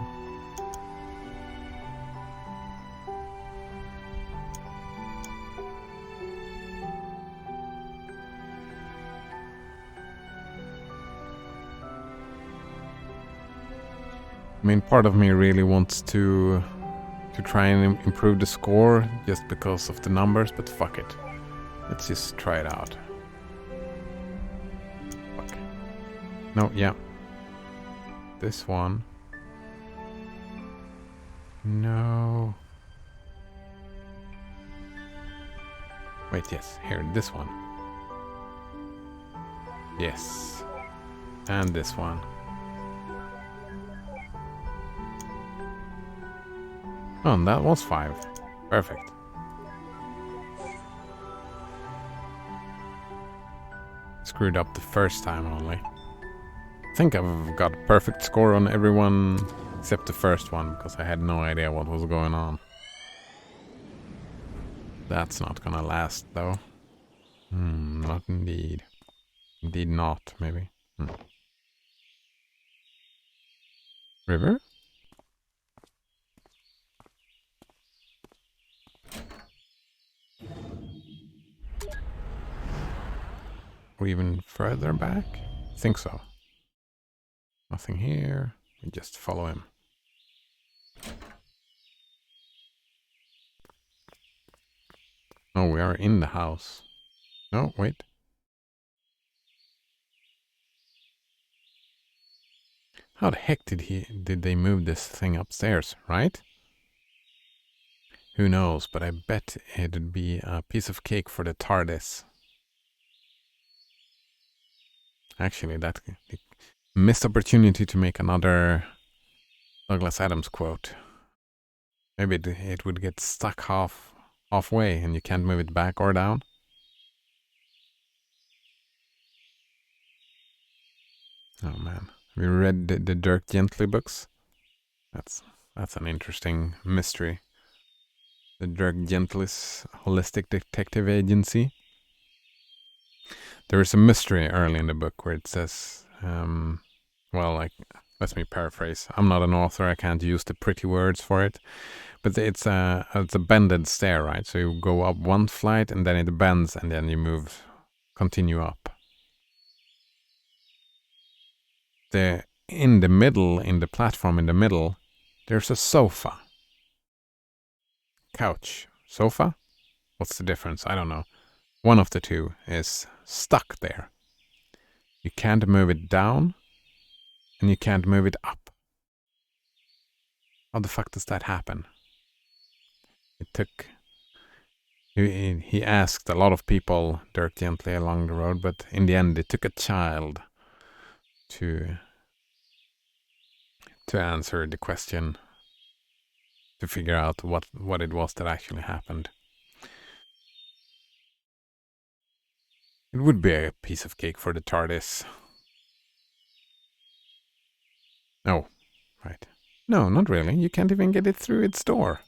I mean, part of me really wants to try and improve the score just because of the numbers, but fuck it. Let's just try it out. Fuck. No, yeah. This one. No. Wait, yes. Here, this one. Yes. And this one. Oh, and that was 5. Perfect. Screwed up the first time only. I think I've got a perfect score on everyone except the first one, because I had no idea what was going on. That's not gonna last, though. Not indeed. Indeed not, maybe. River? Or even further back? I think so. Nothing here. We just follow him. Oh, we are in the house. No, wait. How the heck did they move this thing upstairs, right? Who knows, but I bet it'd be a piece of cake for the TARDIS. Actually, that missed opportunity to make another Douglas Adams quote. Maybe it would get stuck halfway and you can't move it back or down. Oh man, have you read the Dirk Gently books? That's an interesting mystery. The Dirk Gently's Holistic Detective Agency. There is a mystery early in the book where it says, well, like, let me paraphrase. I'm not an author, I can't use the pretty words for it. But it's a bended stair, right? So you go up one flight and then it bends and then you continue up. In the middle, in the platform in the middle, there's a sofa. Couch. Sofa? What's the difference? I don't know. One of the two is stuck there. You can't move it down and you can't move it up. How the fuck does that happen? It took... He asked a lot of people Dirk Gently along the road, but in the end it took a child to answer the question, to figure out what it was that actually happened. It would be a piece of cake for the TARDIS. Oh, right. No, not really. You can't even get it through its door.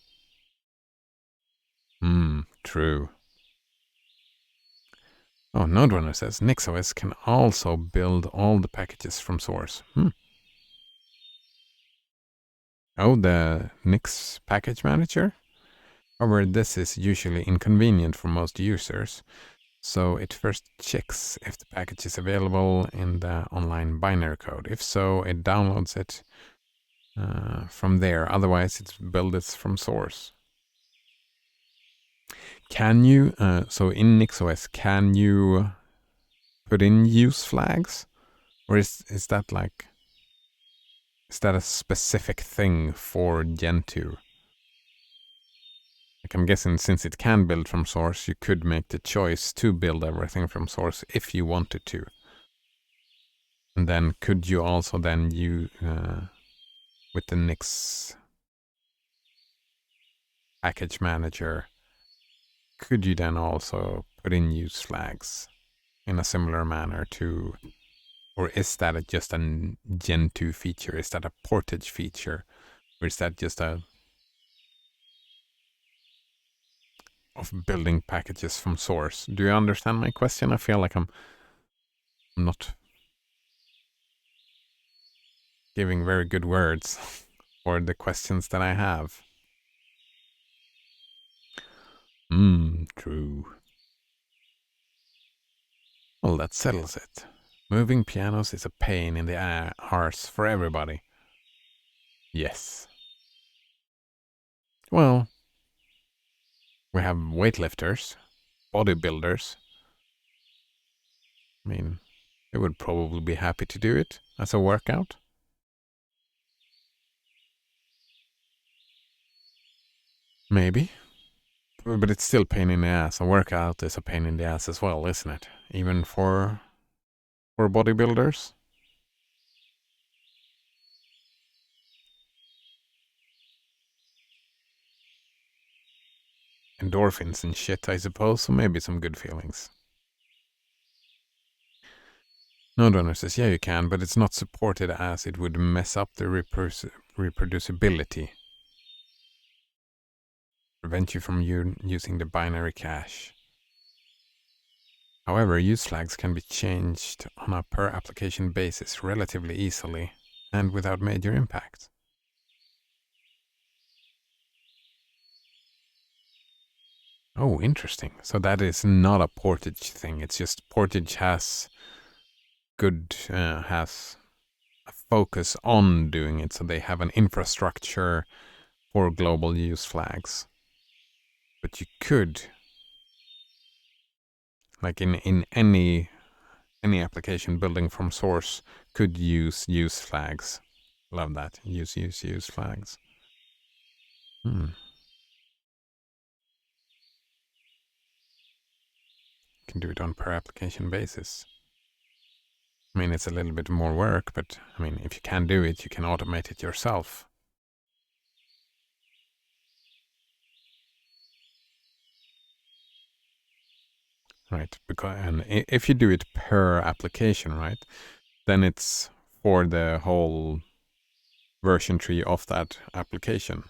True. Oh, NodeRunner says NixOS can also build all the packages from source. Oh, the Nix package manager? However, this is usually inconvenient for most users. So it first checks if the package is available in the online binary code. If so, it downloads it from there. Otherwise, it's built it from source. Can you, so in NixOS, can you put in use flags? Or is that like, is that a specific thing for Gentoo? Like, I'm guessing since it can build from source, you could make the choice to build everything from source if you wanted to. And then could you also then use, with the Nix package manager, could you then also put in use flags in a similar manner to, or is that just a Gentoo feature? Is that a portage feature? Or is that just a of building packages from source? Do you understand my question? I feel like I'm not giving very good words for the questions that I have. True. Well, that settles it. Moving pianos is a pain in the arse for everybody. Yes. Well, we have weightlifters, bodybuilders. I mean, they would probably be happy to do it as a workout. Maybe. But it's still pain in the ass. A workout is a pain in the ass as well, isn't it? Even for bodybuilders. Endorphins and shit, I suppose, so maybe some good feelings. No donor says, yeah, you can, but it's not supported as it would mess up the reproducibility. Prevent you from using the binary cache. However, use flags can be changed on a per application basis relatively easily and without major impact. Oh, interesting. So that is not a portage thing. It's just portage has has a focus on doing it. So they have an infrastructure for global use flags. But you could, like in any application building from source, could use flags. Love that. Use flags. Can do it on per application basis. I mean, it's a little bit more work, but I mean, if you can do it, you can automate it yourself. Right, because and if you do it per application, right, then it's for the whole version tree of that application.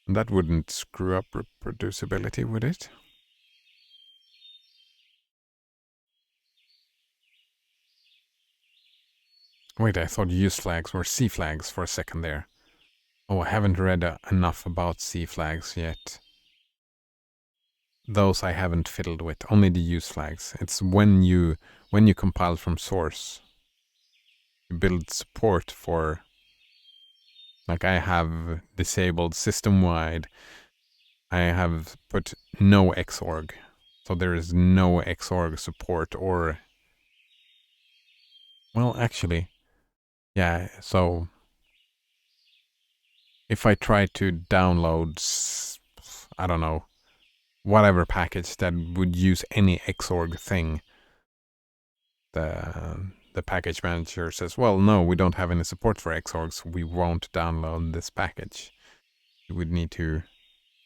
And that wouldn't screw up reproducibility, would it? Wait, I thought use flags were C flags for a second there. Oh, I haven't read enough about C flags yet. Those I haven't fiddled with, only the use flags. It's when you compile from source, you build support for, like I have disabled system-wide, I have put no Xorg. So there is no Xorg support or, well, actually, yeah, so if I try to download, I don't know, whatever package that would use any Xorg thing, the package manager says, well, no, we don't have any support for Xorgs. We won't download this package. You would need to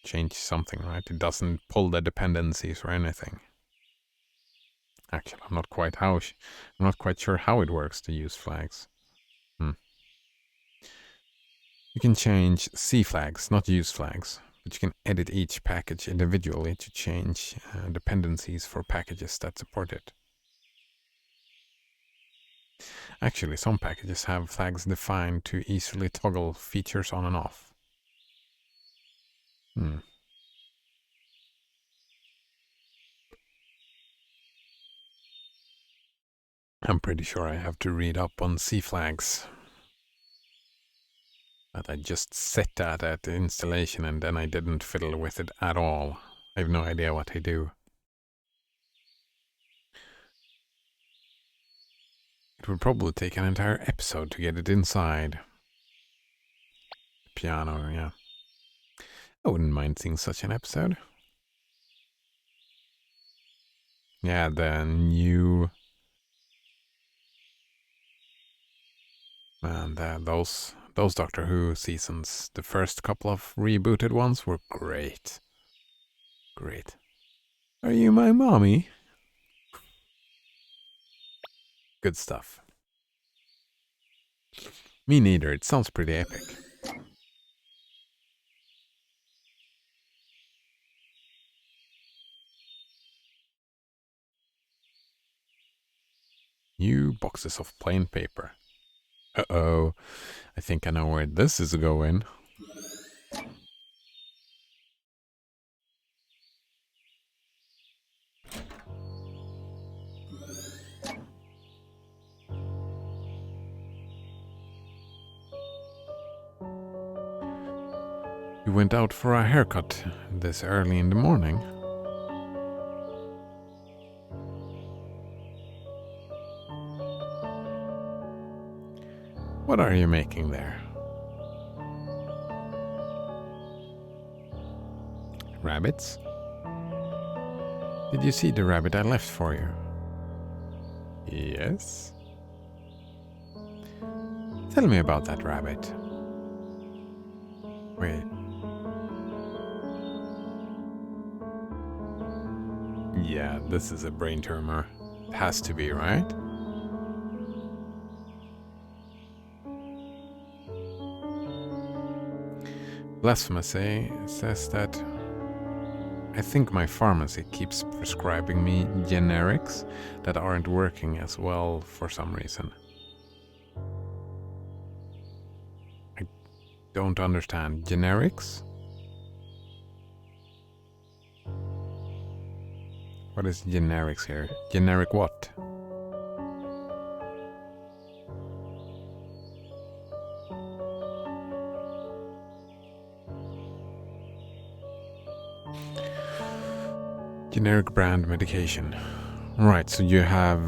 change something, right? It doesn't pull the dependencies or anything. Actually, I'm not quite sure how it works to use flags. You can change C flags, not use flags, but you can edit each package individually to change dependencies for packages that support it. Actually, some packages have flags defined to easily toggle features on and off. I'm pretty sure I have to read up on C flags. But I just set that at the installation and then I didn't fiddle with it at all. I have no idea what they do. It would probably take an entire episode to get it inside. Piano, yeah. I wouldn't mind seeing such an episode. Yeah, the new... Man, those Doctor Who seasons, the first couple of rebooted ones were great. Great. Are you my mommy? Good stuff. Me neither, it sounds pretty epic. New boxes of plain paper. Uh-oh, I think I know where this is going. You went out for a haircut this early in the morning. What are you making there? Rabbits? Did you see the rabbit I left for you? Yes. Tell me about that rabbit. Wait. Yeah, this is a brain tumor. It has to be, right? Blasphemous says that I think my pharmacy keeps prescribing me generics that aren't working as well for some reason. I don't understand. Generics? What is generics here? Generic what? Generic brand medication. Right, so you had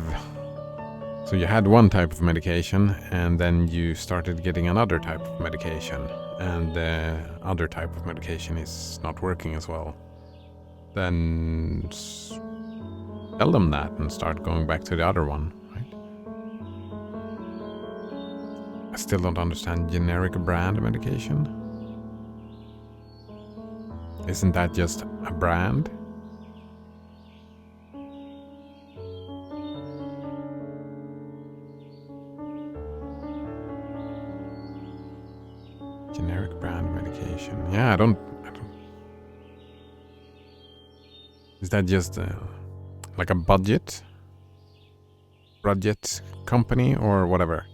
one type of medication and then you started getting another type of medication and the other type of medication is not working as well. Then tell them that and start going back to the other one, right? I still don't understand generic brand medication. Isn't that just a brand? Generic brand medication. Yeah, I don't. Is that just like a budget company or whatever?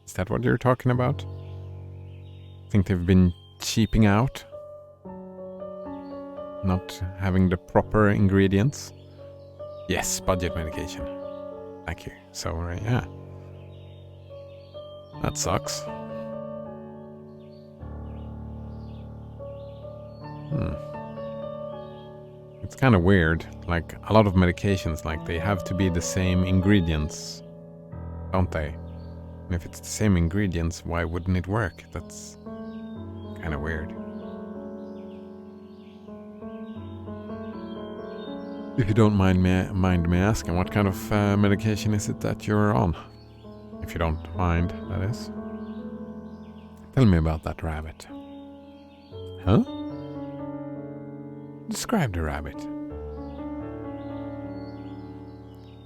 Is that what you're talking about? I think they've been cheaping out, not having the proper ingredients. Yes, budget medication. Thank you. So yeah, that sucks. It's kind of weird. Like a lot of medications, like they have to be the same ingredients, don't they? And if it's the same ingredients, why wouldn't it work? That's kind of weird. If you don't mind me asking, what kind of medication is it that you're on? If you don't mind, that is. Tell me about that rabbit. Huh? Describe the rabbit.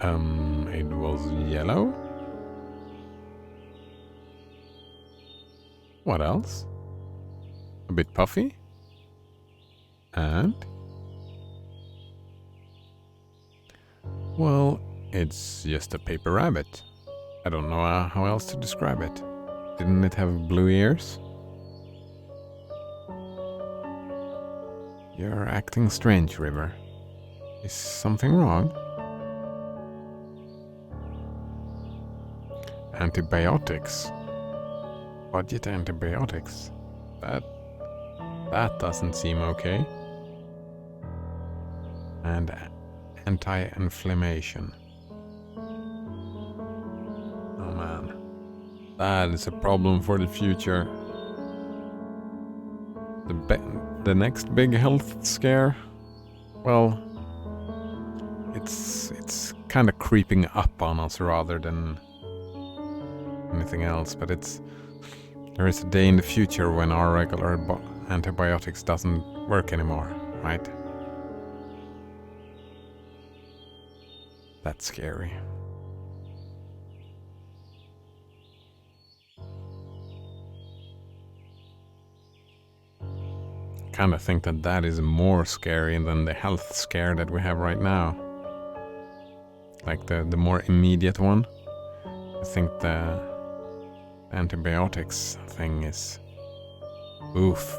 It was yellow? What else? A bit puffy? And? Well, it's just a paper rabbit. I don't know how else to describe it. Didn't it have blue ears? You're acting strange, River. Is something wrong? Antibiotics? Budget antibiotics? That doesn't seem okay. And anti-inflammation. Oh man. That is a problem for the future. The next big health scare, well, it's kind of creeping up on us rather than anything else, but there is a day in the future when our regular antibiotics doesn't work anymore, right? That's scary. Kind of think that is more scary than the health scare that we have right now. Like the more immediate one. I think the antibiotics thing is oof.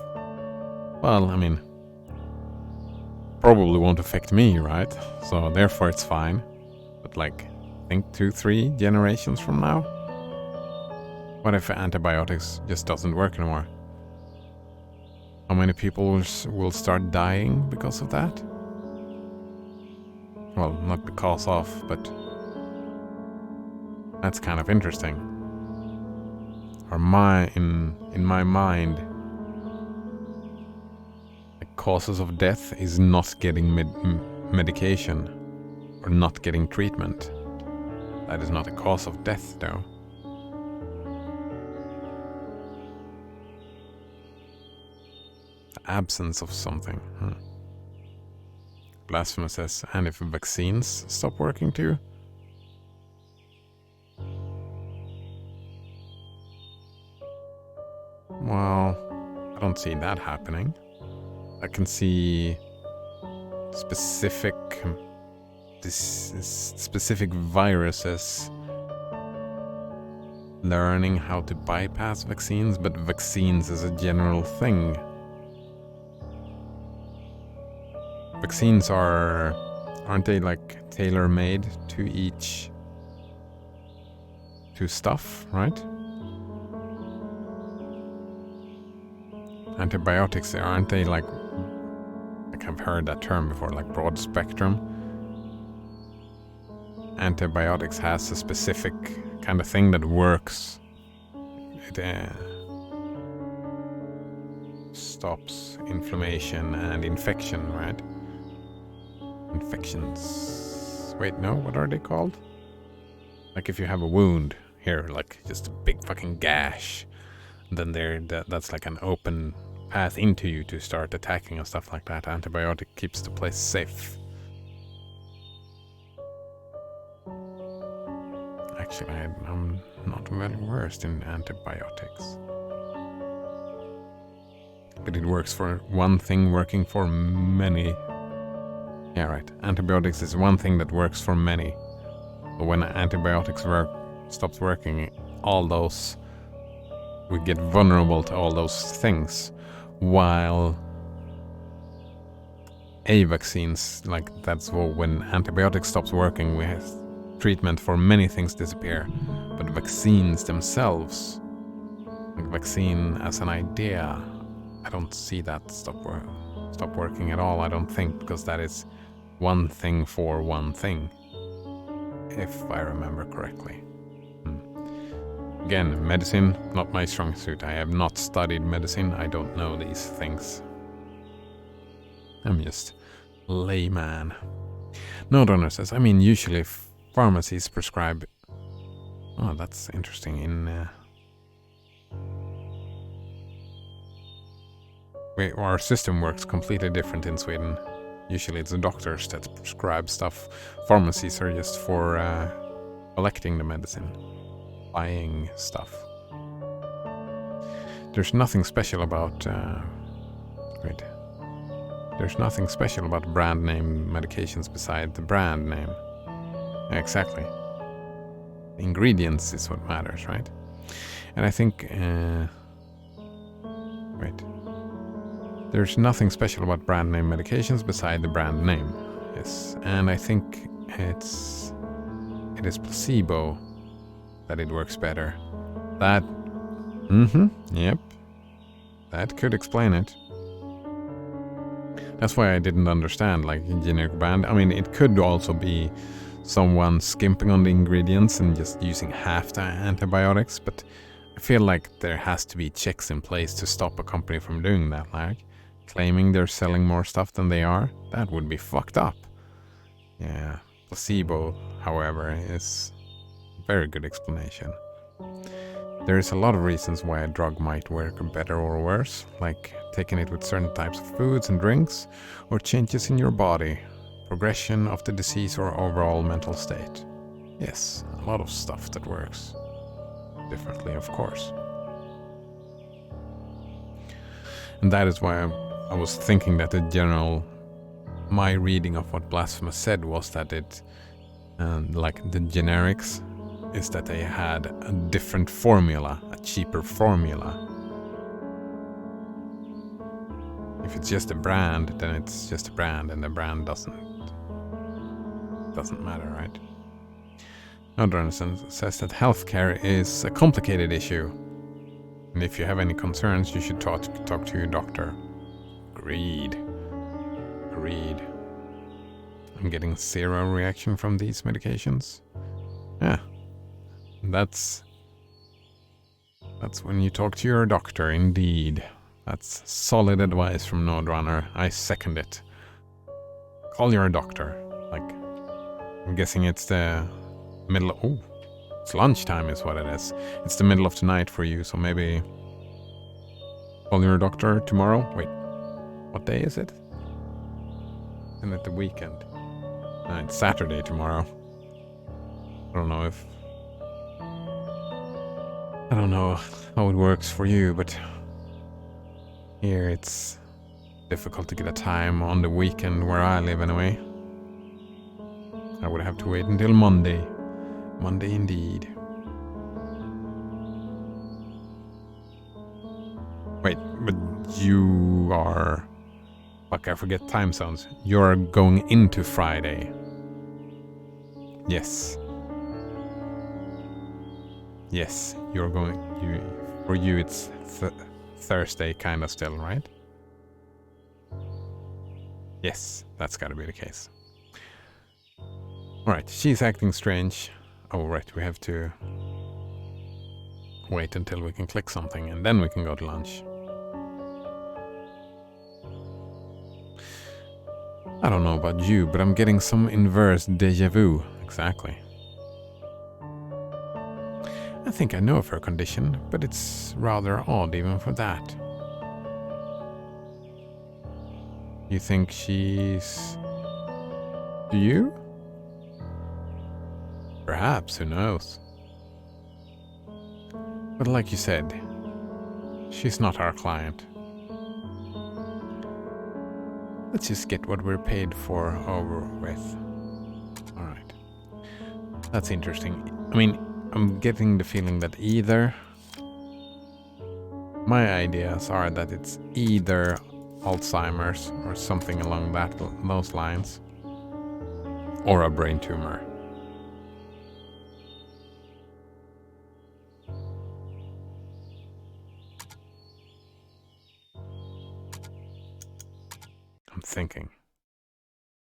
Well, I mean, probably won't affect me, right? So therefore it's fine. But like, think 2-3 generations from now? What if antibiotics just doesn't work anymore? How many people will start dying because of that? Well, not because of, but that's kind of interesting. Or in my mind, the causes of death is not getting medication or not getting treatment. That is not a cause of death, though. Absence of something. Blasphemous says, and if vaccines stop working too? Well, I don't see that happening. I can see specific viruses learning how to bypass vaccines, but vaccines is a general thing. Vaccines aren't they like tailor-made to stuff, right? Antibiotics, aren't they like I've heard that term before, like broad spectrum? Antibiotics has a specific kind of thing that works. It stops inflammation and infection, right? Infections. Wait, no, what are they called? Like if you have a wound here, like just a big fucking gash, then that's like an open path into you to start attacking and stuff like that. Antibiotic keeps the place safe. Actually, I'm not well versed in antibiotics. But it works for one thing, working for many. Yeah, right. Antibiotics is one thing that works for many. But when antibiotics stops working, we get vulnerable to all those things. While vaccines, like that's when antibiotics stops working, we have treatment for many things disappear. But vaccines themselves, like vaccine as an idea, I don't see that stop working at all. I don't think, because that is one thing for one thing, if I remember correctly. Again, medicine, not my strong suit. I have not studied medicine. I don't know these things. I'm just layman. No donor says, I mean, usually pharmacies prescribe. Oh, that's interesting. Our system works completely different in Sweden. Usually it's the doctors that prescribe stuff. Pharmacies are just for collecting the medicine, buying stuff. There's nothing special about There's nothing special about brand name medications beside the brand name. Exactly. The ingredients is what matters, right? And I think there's nothing special about brand name medications beside the brand name. Yes. And I think it is placebo that it works better. Yep. That could explain it. That's why I didn't understand, like, generic brand. I mean, it could also be someone skimping on the ingredients and just using half the antibiotics, but I feel like there has to be checks in place to stop a company from doing that, like claiming they're selling more stuff than they are. That would be fucked up. Yeah, placebo, however, is a very good explanation. There's a lot of reasons why a drug might work better or worse, like taking it with certain types of foods and drinks, or changes in your body, progression of the disease, or overall mental state. Yes, a lot of stuff that works differently, of course. And that is why I was thinking that my reading of what Blasphemous said was that like the generics, is that they had a different formula, a cheaper formula. If it's just a brand, then it's just a brand, and the brand doesn't matter, right? Anderson says that healthcare is a complicated issue, and if you have any concerns, you should talk to your doctor. Agreed. I'm getting zero reaction from these medications. Yeah. That's when you talk to your doctor, indeed. That's solid advice from Nodrunner. I second it. Call your doctor. Like, I'm guessing it's the middle of... Oh, it's lunchtime is what it is. It's the middle of the night for you, so maybe... Call your doctor tomorrow? Wait, what day is it? Isn't it the weekend? No, it's Saturday tomorrow. I don't know how it works for you, but here it's difficult to get a time on the weekend where I live anyway. I would have to wait until Monday. Monday indeed. Wait, but you are... Fuck, I forget time zones. You're going into Friday. Yes. Yes, you're going... For you it's Thursday kinda still, right? Yes, that's gotta be the case. Alright, she's acting strange. Oh right, we have to wait until we can click something and then we can go to lunch. I don't know about you, but I'm getting some inverse deja vu. Exactly. I think I know of her condition, but it's rather odd even for that. You think she's... Do you? Perhaps, who knows? But like you said, she's not our client. Let's just get what we're paid for over with. Alright. That's interesting. I mean, I'm getting the feeling that either... My ideas are that it's either Alzheimer's or something along those lines, or a brain tumor. I'm thinking.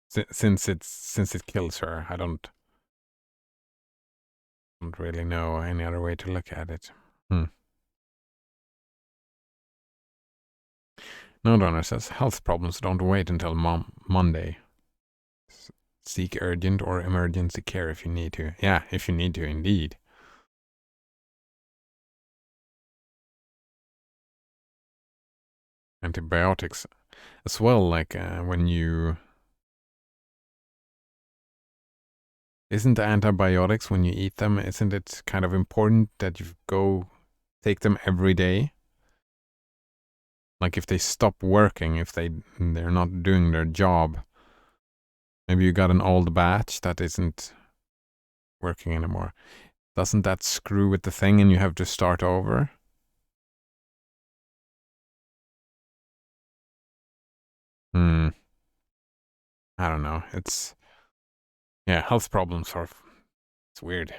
Since it kills her, I don't really know any other way to look at it. Nodrunner says health problems don't wait until Monday. Seek urgent or emergency care if you need to. Yeah, if you need to, indeed. Antibiotics as well, like when you... Isn't the antibiotics, when you eat them, isn't it kind of important that you go take them every day? Like if they stop working, if they're not doing their job, maybe you got an old batch that isn't working anymore. Doesn't that screw with the thing and you have to start over? I don't know. It's... Yeah, health problems are... It's weird.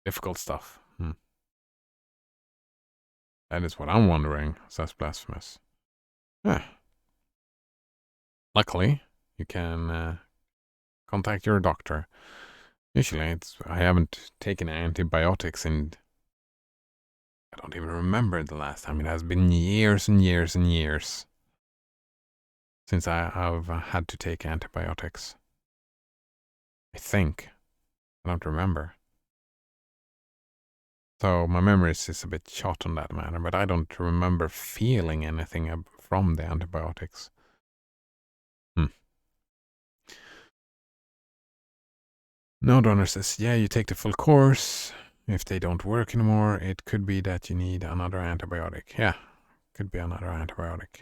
Difficult stuff. That is what I'm wondering, says Blasphemous. Luckily, you can contact your doctor. Usually I haven't taken antibiotics in, I don't even remember the last time. It has been years and years and years since I've had to take antibiotics. I think. I don't remember. So my memory is a bit shot on that matter, but I don't remember feeling anything from the antibiotics. No donor says, yeah, you take the full course. If they don't work anymore, it could be that you need another antibiotic. Yeah, could be another antibiotic.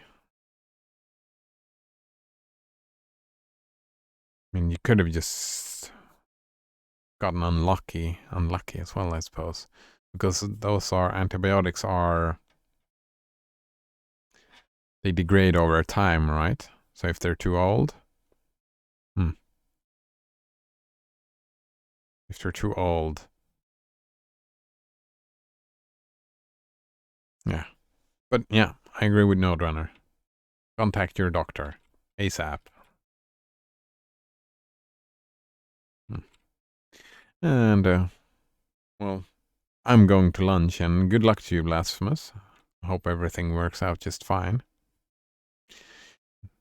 I mean, you could have just gotten unlucky as well, I suppose. Because those antibiotics they degrade over time, right? So if they're too old, if they're too old, yeah. But yeah, I agree with Node Runner. Contact your doctor ASAP. And, well, I'm going to lunch, and good luck to you, Blasphemous. Hope everything works out just fine.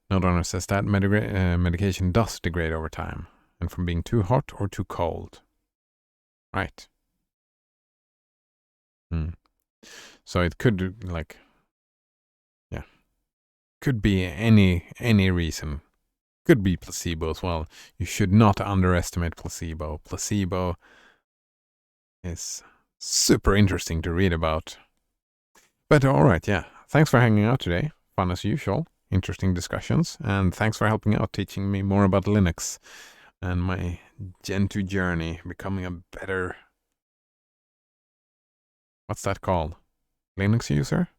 Node Runner says that medication does degrade over time, and from being too hot or too cold. Right. So it could, could be any reason. Could be placebo as well. You should not underestimate placebo. Placebo is super interesting to read about. But all right, yeah. Thanks for hanging out today. Fun as usual. Interesting discussions. And thanks for helping out, teaching me more about Linux and my Gentoo journey, becoming a better... What's that called? Linux user?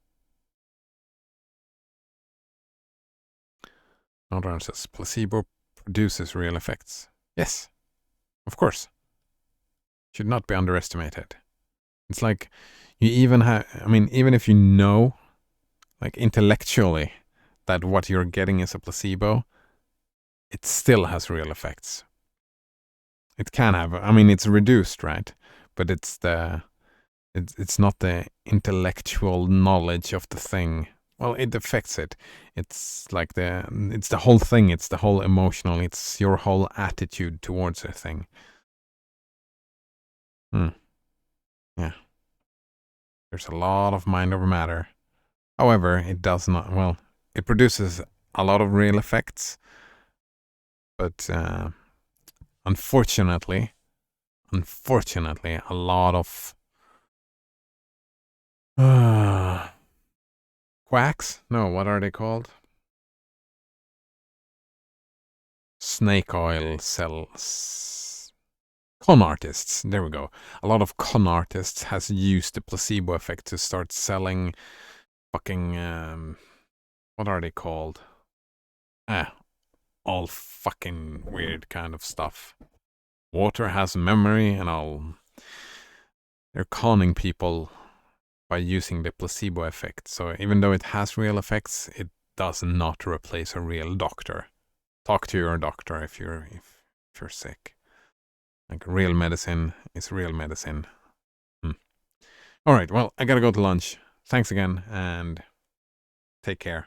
Nodrunner says, placebo produces real effects. Yes, of course. Should not be underestimated. It's like you even have, I mean, even if you know, like intellectually, that what you're getting is a placebo, it still has real effects. It can have, I mean, it's reduced, right? But it's not the intellectual knowledge of the thing. Well, it affects it. It's like it's the whole thing. It's the whole emotional. It's your whole attitude towards a thing. Yeah. There's a lot of mind over matter. However, it does not, well, it produces a lot of real effects. But unfortunately, a lot of quacks? No, what are they called? Snake oil sells. Con artists, there we go. A lot of con artists has used the placebo effect to start selling fucking, what are they called? All fucking weird kind of stuff. Water has memory and all. They're conning people by using the placebo effect. So even though it has real effects, it does not replace a real doctor. Talk to your doctor if you're sick. Like real medicine is real medicine. All right, well, I gotta go to lunch. Thanks again, and take care.